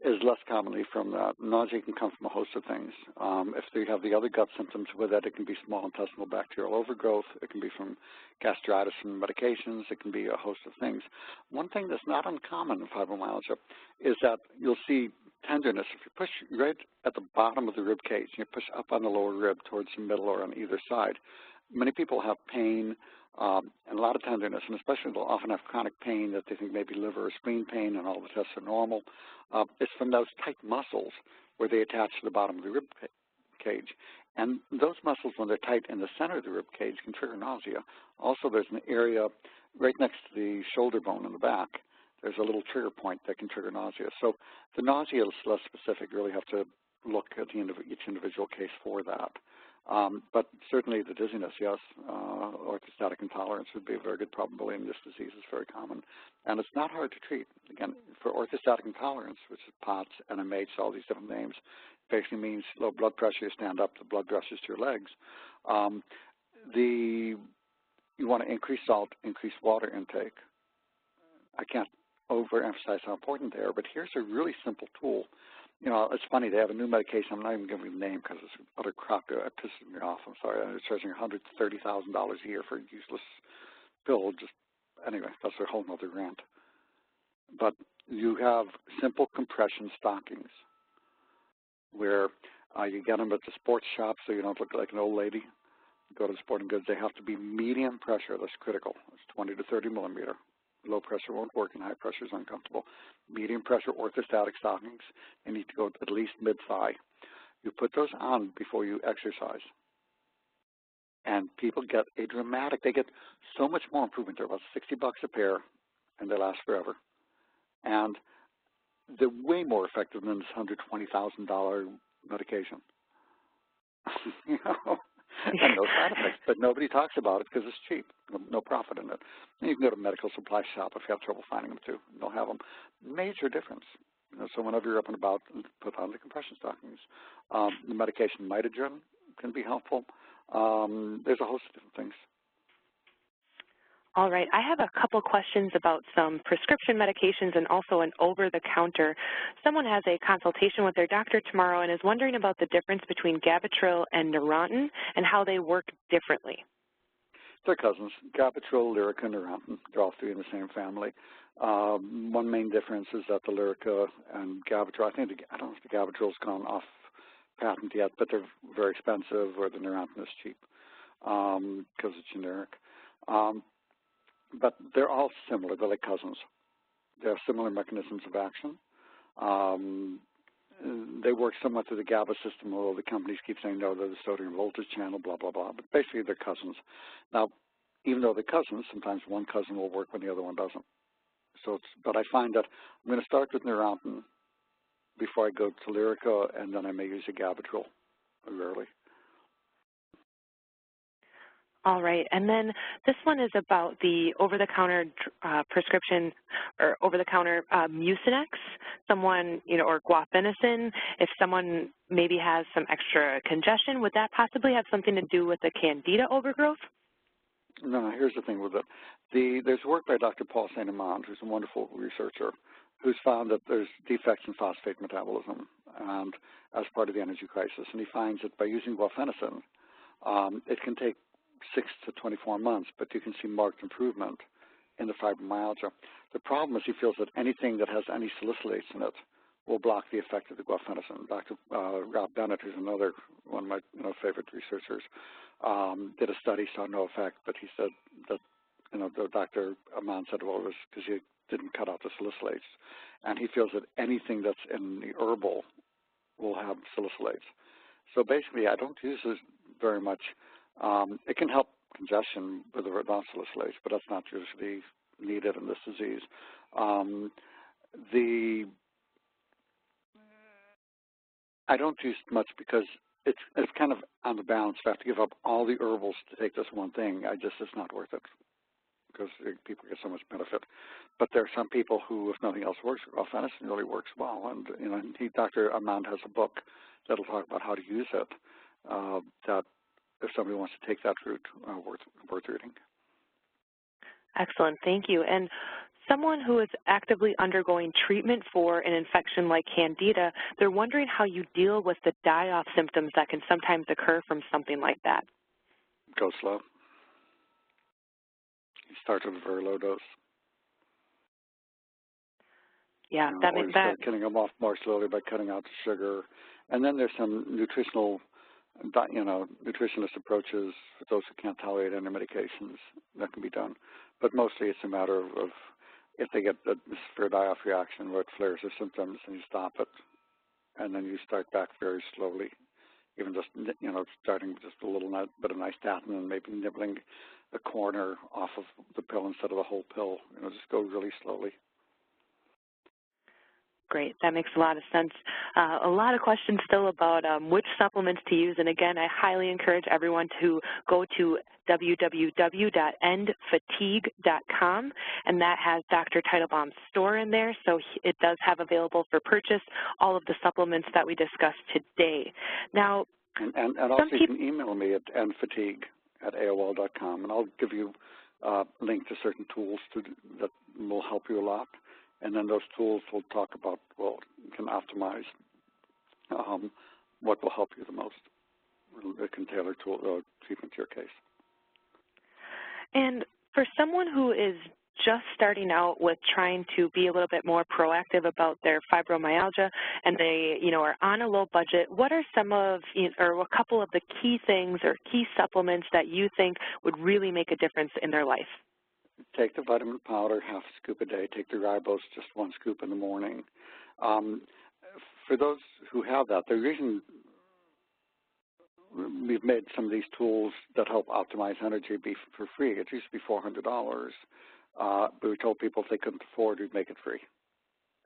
is less commonly from that. Nausea can come from a host of things. If they have the other gut symptoms with it, it can be small intestinal bacterial overgrowth. It can be from gastritis and medications. It can be a host of things. One thing that's not uncommon in fibromyalgia is that you'll see tenderness. If you push right at the bottom of the rib cage and you push up on the lower rib towards the middle or on either side, many people have pain and a lot of tenderness, and especially they'll often have chronic pain that they think may be liver or spleen pain, and all the tests are normal. It's from those tight muscles where they attach to the bottom of the rib cage. And those muscles, when they're tight in the center of the rib cage, can trigger nausea. Also, there's an area right next to the shoulder bone in the back. There's a little trigger point that can trigger nausea. So the nausea is less specific. You really have to look at each individual case for that. But certainly the dizziness, yes, orthostatic intolerance would be a very good probability, and this disease is very common. And it's not hard to treat. Again, for orthostatic intolerance, which is POTS, NMH, all these different names, basically means low blood pressure, you stand up, the blood rushes to your legs. You want to increase salt, increase water intake. I can't overemphasize how important they are, but here's a really simple tool. You know, it's funny, they have a new medication. I'm not even giving the name because it's utter crap. It pisses me off. I'm sorry. They're charging $130,000 a year for a useless pill. Just anyway, that's a whole other rant. But you have simple compression stockings where you get them at the sports shop so you don't look like an old lady. You go to the sporting goods. They have to be medium pressure. That's critical. It's 20 to 30 millimeter. Low pressure won't work, and high pressure is uncomfortable. Medium pressure orthostatic stockings, they need to go at least mid-thigh. You put those on before you exercise, and people get a dramatic, they get so much more improvement. They're about $60 a pair, and they last forever. And they're way more effective than this $120,000 medication. You know? And no side effects, but nobody talks about it because it's cheap. No profit in it. And you can go to a medical supply shop if you have trouble finding them too. They'll have them. Major difference. You know, so whenever you're up and about, put on the compression stockings. The medication mitogen can be helpful. There's a host of different things. All right, I have a couple questions about some prescription medications and also an over-the-counter. Someone has a consultation with their doctor tomorrow and is wondering about the difference between Gavitril and Neurontin and how they work differently. They're cousins. Gavitrol, Lyrica, and Neurontin. They're all three in the same family. One main difference is that the Lyrica and Gavitrol, I don't know if the Gavitrol's gone off patent yet, but they're very expensive, or the Neurontin is cheap because it's generic. But they're all similar. They're like cousins. They have similar mechanisms of action. They work somewhat through the GABA system, although the companies keep saying, no, they're the sodium voltage channel, blah, blah, blah. But basically, they're cousins. Now, even though they're cousins, sometimes one cousin will work when the other one doesn't. So, but I find that I'm going to start with Neurontin before I go to Lyrica, and then I may use a Gavitrol rarely. All right, and then this one is about the over-the-counter prescription or over-the-counter Mucinex, someone, or guaifenesin. If someone maybe has some extra congestion, would that possibly have something to do with the Candida overgrowth? No, here's the thing with it. There's work by Dr. Paul Saint-Amand, who's a wonderful researcher, who's found that there's defects in phosphate metabolism and as part of the energy crisis. And he finds that by using guaifenesin, it can take 6 to 24 months, but you can see marked improvement in the fibromyalgia. The problem is he feels that anything that has any salicylates in it will block the effect of the guaifenesin. Dr. Rob Bennett, who's another one of my favorite researchers, did a study, saw no effect, but he said that, the Dr. Amand said, well, it was because you didn't cut out the salicylates. And he feels that anything that's in the herbal will have salicylates. So basically, I don't use this very much. It can help congestion with the non-salicylates, but that's not usually needed in this disease. I don't use it much because it's kind of on the balance. If I have to give up all the herbals to take this one thing, it's not worth it because people get so much benefit. But there are some people who, if nothing else works, guaifenesin really works well. And Dr. Amand has a book that'll talk about how to use it. That if somebody wants to take that route, worth reading. Excellent, thank you. And someone who is actively undergoing treatment for an infection like Candida, they're wondering how you deal with the die-off symptoms that can sometimes occur from something like that. Go slow. You start with a very low dose. Yeah, that makes sense. Start getting them off more slowly by cutting out the sugar. And then there's some nutritionist approaches for those who can't tolerate any medications that can be done. But mostly it's a matter of if they get a severe die-off reaction where it flares their symptoms, and you stop it, and then you start back very slowly, even just, starting with just a little bit of nystatin and maybe nibbling a corner off of the pill instead of the whole pill. Just go really slowly. Great, that makes a lot of sense. A lot of questions still about which supplements to use, and again, I highly encourage everyone to go to www.endfatigue.com, and that has Dr. Teitelbaum's store in there, so it does have available for purchase all of the supplements that we discussed today. Now, and also you can email me at endfatigue@aol.com, and I'll give you a link to certain tools that will help you a lot. And then those tools will talk about, can optimize what will help you the most. It can tailor treatment to your case. And for someone who is just starting out with trying to be a little bit more proactive about their fibromyalgia and they, are on a low budget, what are some of, or a couple of the key things or key supplements that you think would really make a difference in their life? Take the vitamin powder, half a scoop a day. Take the ribose, just 1 scoop in the morning. For those who have that, the reason we've made some of these tools that help optimize energy be for free. It used to be $400, but we told people if they couldn't afford, we'd make it free.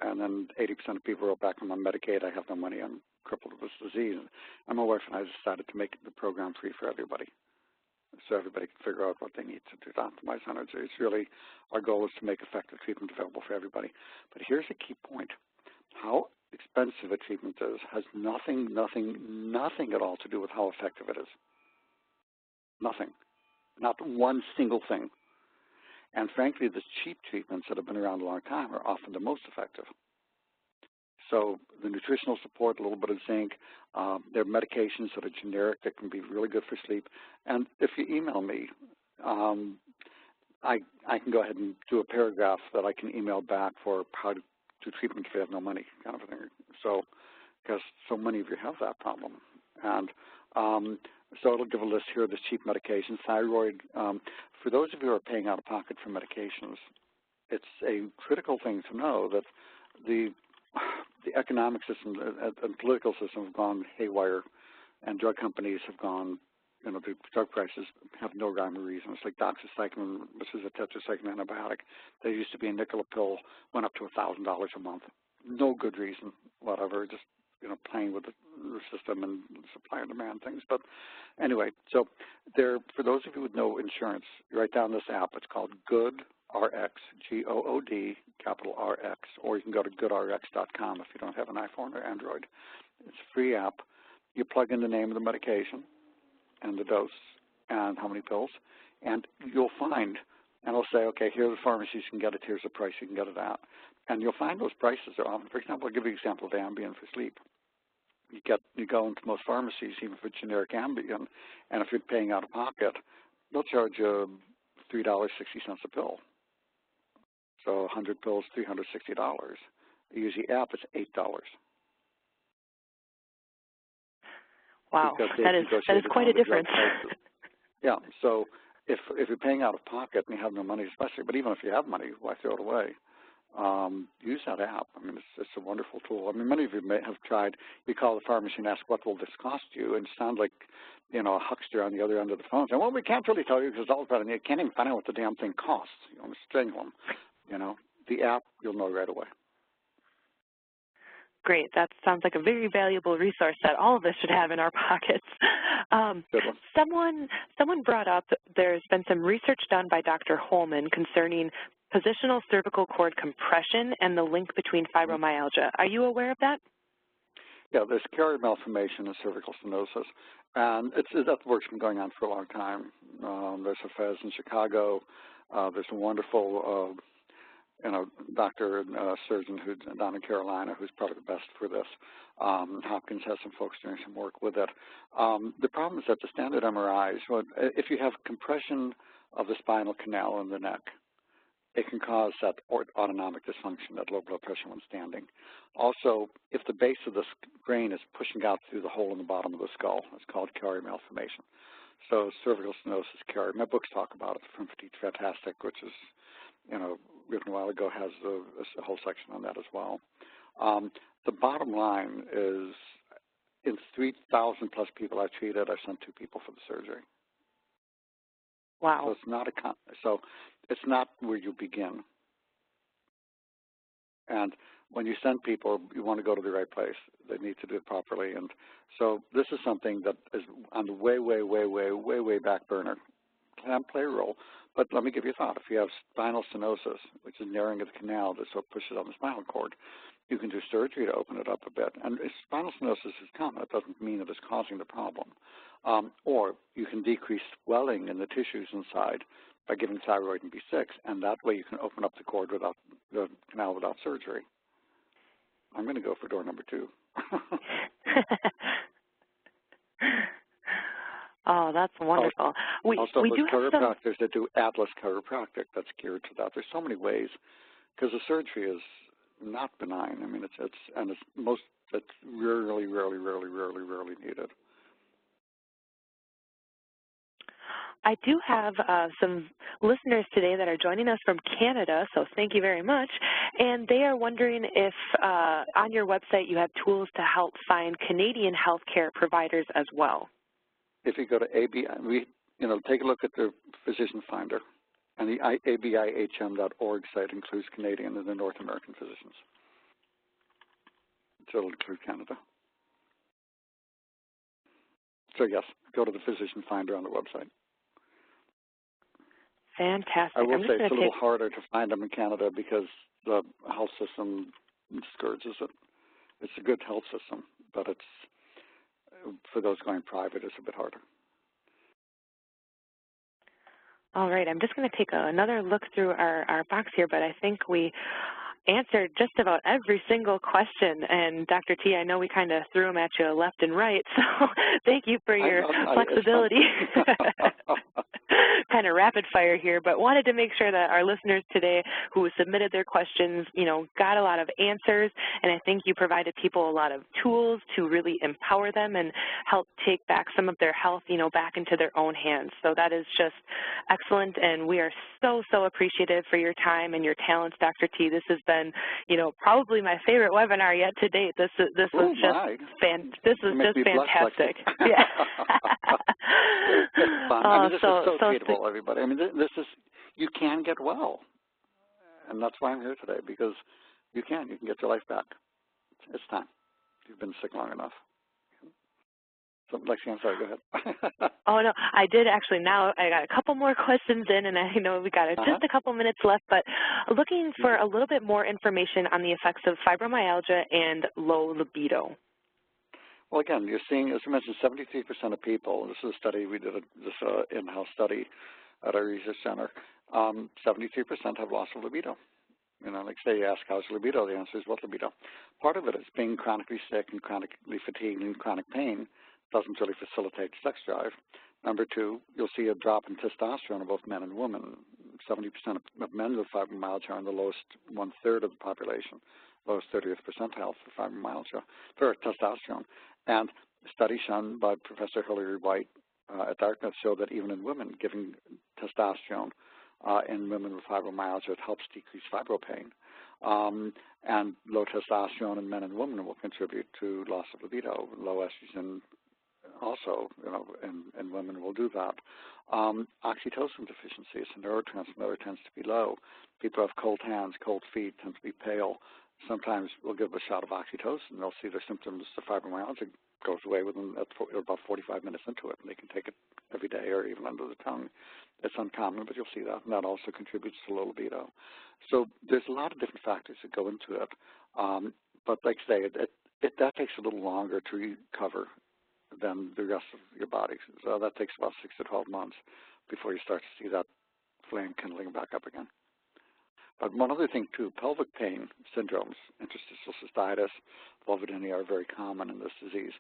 And then 80% of people wrote back, I'm on Medicaid, I have no money, I'm crippled with this disease. And my wife and I decided to make the program free for everybody, so everybody can figure out what they need to do to optimize energy. It's really, our goal is to make effective treatment available for everybody. But here's a key point. How expensive a treatment is has nothing at all to do with how effective it is. Nothing. Not one single thing. And frankly, the cheap treatments that have been around a long time are often the most effective. So the nutritional support, a little bit of zinc, there are medications that are generic that can be really good for sleep. And if you email me I can go ahead and do a paragraph that I can email back for how to do treatment if you have no money, kind of a thing. So, because so many of you have that problem. And so it'll give a list here of the cheap medications. Thyroid, for those of you who are paying out of pocket for medications, it's a critical thing to know that the economic system and political system have gone haywire, and drug companies have gone, the drug prices have no rhyme or reason. It's like doxycycline, which is a tetracycline antibiotic. They used to be a nickel a pill, went up to $1,000 a month. No good reason, whatever, just, playing with the system and supply and demand things. But anyway, so for those of you with no insurance, you write down this app. It's called GoodRx, G-O-O-D, capital R-X, or you can go to goodrx.com if you don't have an iPhone or Android. It's a free app. You plug in the name of the medication and the dose and how many pills, and you'll find, and it'll say, okay, here are the pharmacies you can get it, here's the price you can get it at. And you'll find those prices are often, for example, I'll give you an example of Ambien for sleep. You go into most pharmacies, even for generic Ambien, and if you're paying out of pocket, they'll charge you $3.60 a pill. So 100 pills, $360. You use the app, it's $8. Wow, that is quite a difference. Yeah, so if you're paying out of pocket and you have no money, especially, but even if you have money, why throw it away? Use that app. I mean, it's a wonderful tool. I mean, many of you may have tried. You call the pharmacy and ask, what will this cost you? And it sounds like, a huckster on the other end of the phone saying, well, we can't really tell you because it's all about it. You can't even find out what the damn thing costs. You want to strangle them. The app, you'll know right away. Great. That sounds like a very valuable resource that all of us should have in our pockets. Someone brought up there's been some research done by Dr. Holman concerning positional cervical cord compression and the link between fibromyalgia. Are you aware of that? Yeah, there's carrier malformation and cervical stenosis, and that work's been going on for a long time. There's a FES in Chicago. There's a wonderful doctor and surgeon who's down in Carolina who's probably the best for this. Hopkins has some folks doing some work with it. The problem is that the standard MRIs, if you have compression of the spinal canal in the neck, it can cause that autonomic dysfunction, that low blood pressure when standing. Also, if the base of the brain is pushing out through the hole in the bottom of the skull, it's called carrier malformation. So cervical stenosis carrier. My books talk about it. From Fatigue Fantastic, which is, written a while ago, has a whole section on that as well. The bottom line is, in 3,000 plus people I've treated, I've sent 2 people for the surgery. Wow. So it's not where you begin. And when you send people, you want to go to the right place. They need to do it properly. And so this is something that is on the way back burner. Can play a role. But let me give you a thought. If you have spinal stenosis, which is narrowing of the canal that sort of pushes on the spinal cord, you can do surgery to open it up a bit. And if spinal stenosis is common, it doesn't mean that it's causing the problem. Or you can decrease swelling in the tissues inside by giving thyroid and B6, and that way you can open up the cord without the canal without surgery. I'm going to go for door number 2. Oh, that's wonderful. We do chiropractors that do Atlas Chiropractic that's geared to that. There's so many ways, because the surgery is not benign. I mean, it's rarely needed. I do have some listeners today that are joining us from Canada, so thank you very much. And they are wondering if on your website you have tools to help find Canadian healthcare providers as well. If you go to ABI, take a look at the Physician Finder, and the abihm.org site includes Canadian and the North American physicians. So it'll include Canada. So yes, go to the Physician Finder on the website. Fantastic. I will say it's a little harder to find them in Canada because the health system discourages it. It's a good health system, but it's, for those going private, it's a bit harder. All right, I'm just going to take another look through our box here, but I think we answered just about every single question. And Dr. T, I know we kind of threw them at you left and right, so thank you for your flexibility. kind of rapid fire here, but wanted to make sure that our listeners today who submitted their questions, got a lot of answers, and I think you provided people a lot of tools to really empower them and help take back some of their health, back into their own hands. So that is just excellent, and we are so, so appreciative for your time and your talents, Dr. T. This has been, probably my favorite webinar yet to date. This was just fantastic. Yeah. It's fun. This is so treatable, everybody. This is, you can get well, and that's why I'm here today, because you can get your life back. It's time. You've been sick long enough. So, Lexi, I'm sorry, go ahead. Oh, no, I did actually. Now I got a couple more questions in, and I know we got just a couple minutes left, but looking for a little bit more information on the effects of fibromyalgia and low libido. Well, again, you're seeing, as I mentioned, 73% of people, this is a study, we did this in-house study at our research center, 73% have loss of libido. Like say you ask, how's libido? The answer is, what libido? Part of it is being chronically sick and chronically fatigued and chronic pain doesn't really facilitate sex drive. Number two, you'll see a drop in testosterone in both men and women. 70% of men with fibromyalgia are in the lowest one-third of the population, lowest 30th percentile for fibromyalgia, for testosterone. And studies shown by Professor Hilary White at Dartmouth show that even in women, giving testosterone in women with fibromyalgia, it helps decrease fibro pain. And low testosterone in men and women will contribute to loss of libido. Low estrogen also, in women will do that. Oxytocin deficiency is a neurotransmitter, tends to be low. People who have cold hands, cold feet, tend to be pale. Sometimes we'll give a shot of oxytocin, they'll see their symptoms of fibromyalgia goes away within about 45 minutes into it, and they can take it every day or even under the tongue. It's uncommon, but you'll see that, and that also contributes to low libido. So there's a lot of different factors that go into it, but like I say, that takes a little longer to recover than the rest of your body. So that takes about 6 to 12 months before you start to see that flame kindling back up again. But one other thing, too, pelvic pain syndromes, interstitial cystitis, vulvodynia are very common in this disease.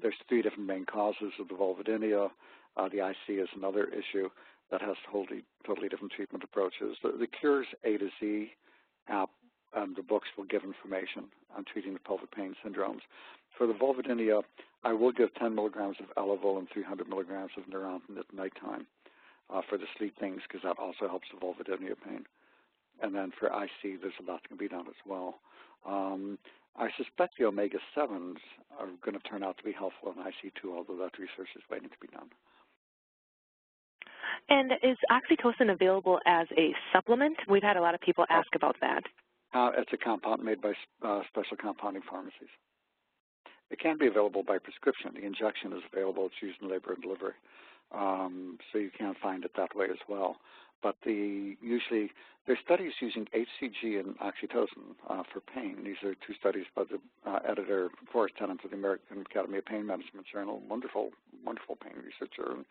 There's 3 different main causes of the vulvodynia. The IC is another issue that has totally different treatment approaches. The Cures A to Z app and the books will give information on treating the pelvic pain syndromes. For the vulvodynia, I will give 10 milligrams of Elevol and 300 milligrams of Neurontin at nighttime for the sleep things, because that also helps the vulvodynia pain. And then for IC, there's a lot that can be done as well. I suspect the omega-7s are going to turn out to be helpful in IC too, although that research is waiting to be done. And is oxytocin available as a supplement? We've had a lot of people ask about that. It's a compound made by special compounding pharmacies. It can be available by prescription. The injection is available. It's used in labor and delivery. So you can find it that way as well. But usually there's studies using HCG and oxytocin for pain. These are 2 studies by the editor, Forrest Tennant of the American Academy of Pain Management Journal, wonderful pain researcher in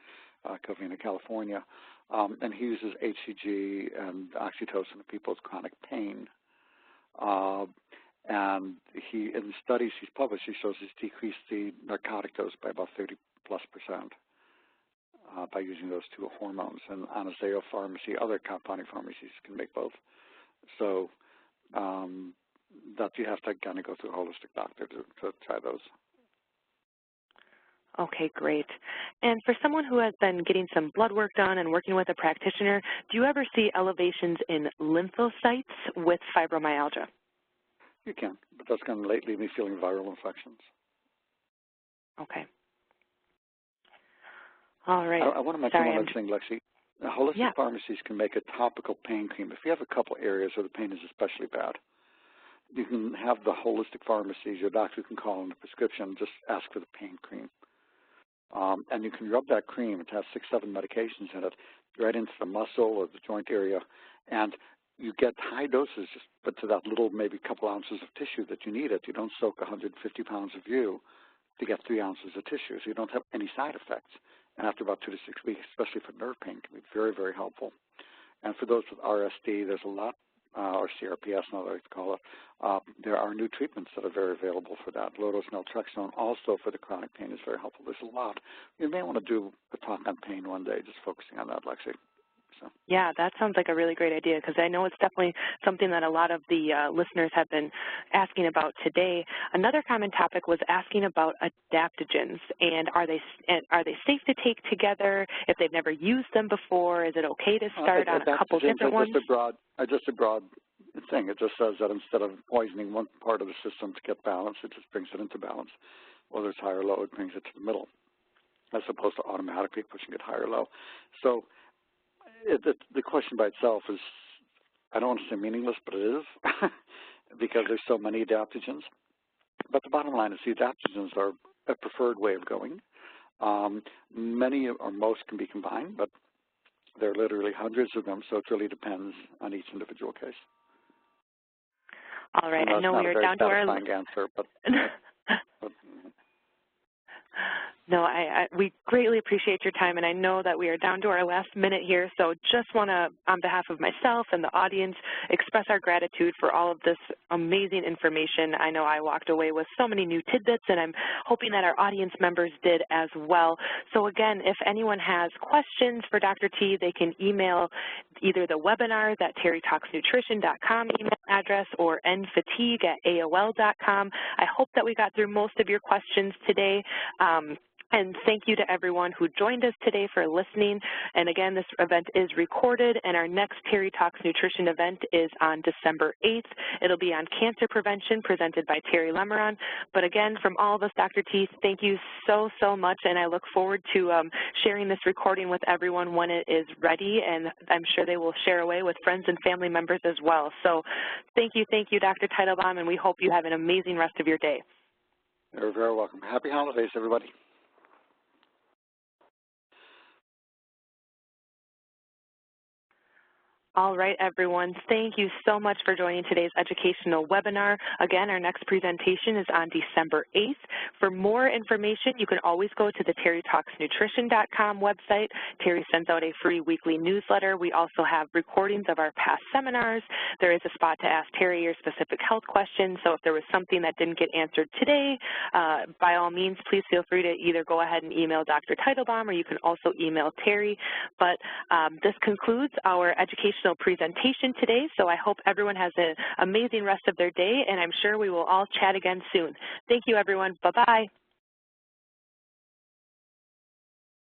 Covina, California. And he uses HCG and oxytocin in people with chronic pain. And in the studies he's published, he shows he's decreased the narcotic dose by about 30+%. By using those 2 hormones. And Anazao Pharmacy, other compounding pharmacies can make both. So that you have to kind of go through a holistic doctor to try those. Okay, great. And for someone who has been getting some blood work done and working with a practitioner, do you ever see elevations in lymphocytes with fibromyalgia? You can, but that's going to leave me feeling viral infections. Okay. All right. I want to mention one other thing, Lexi. Holistic pharmacies can make a topical pain cream. If you have a couple areas where the pain is especially bad, you can have the holistic pharmacies, your doctor can call in a prescription, just ask for the pain cream. And you can rub that cream, it has 6-7 medications in it, right into the muscle or the joint area, and you get high doses, but to that little maybe couple ounces of tissue that you need it. You don't soak 150 pounds of you to get 3 ounces of tissue, so you don't have any side effects. And after about 2 to 6 weeks, especially for nerve pain, can be very, very helpful. And for those with RSD, there's a lot or CRPS, now that I call it, there are new treatments that are very available for that. Low-dose naltrexone also for the chronic pain is very helpful. There's a lot. You may want to do a talk on pain one day, just focusing on that, Lexi. So. Yeah, that sounds like a really great idea because I know it's definitely something that a lot of the listeners have been asking about today. Another common topic was asking about adaptogens, and are they safe to take together if they've never used them before? Is it okay to start on a couple different ones? Just a broad thing. It just says that instead of poisoning one part of the system to get balance, it just brings it into balance. Whether it's high or low, it brings it to the middle, as opposed to automatically pushing it high or low. So the question by itself is, I don't want to say meaningless, but it is, because there's so many adaptogens. But the bottom line is the adaptogens are a preferred way of going. Many or most can be combined, but there are literally hundreds of them, so it really depends on each individual case. All right, I know we are down to our answer, but no, we greatly appreciate your time, and I know that we are down to our last minute here, so just want to, on behalf of myself and the audience, express our gratitude for all of this amazing information. I know I walked away with so many new tidbits, and I'm hoping that our audience members did as well. So again, if anyone has questions for Dr. T, they can email either the webinar, that terrytalksnutrition.com email address, or nfatigue@aol.com. I hope that we got through most of your questions today. And thank you to everyone who joined us today for listening. And again, this event is recorded, and our next Terry Talks Nutrition event is on December 8th. It'll be on cancer prevention, presented by Terry Lemeron. But again, from all of us, Dr. T, thank you so, so much, and I look forward to sharing this recording with everyone when it is ready, and I'm sure they will share away with friends and family members as well. So thank you, Dr. Teitelbaum, and we hope you have an amazing rest of your day. You're very welcome. Happy holidays, everybody. All right, everyone. Thank you so much for joining today's educational webinar. Again, our next presentation is on December 8th. For more information, you can always go to the terrytalksnutrition.com website. Terry sends out a free weekly newsletter. We also have recordings of our past seminars. There is a spot to ask Terry your specific health questions. So if there was something that didn't get answered today, by all means, please feel free to either go ahead and email Dr. Teitelbaum, or you can also email Terry. But this concludes our educational presentation today, so I hope everyone has an amazing rest of their day, and I'm sure we will all chat again soon. Thank you, everyone. Bye-bye.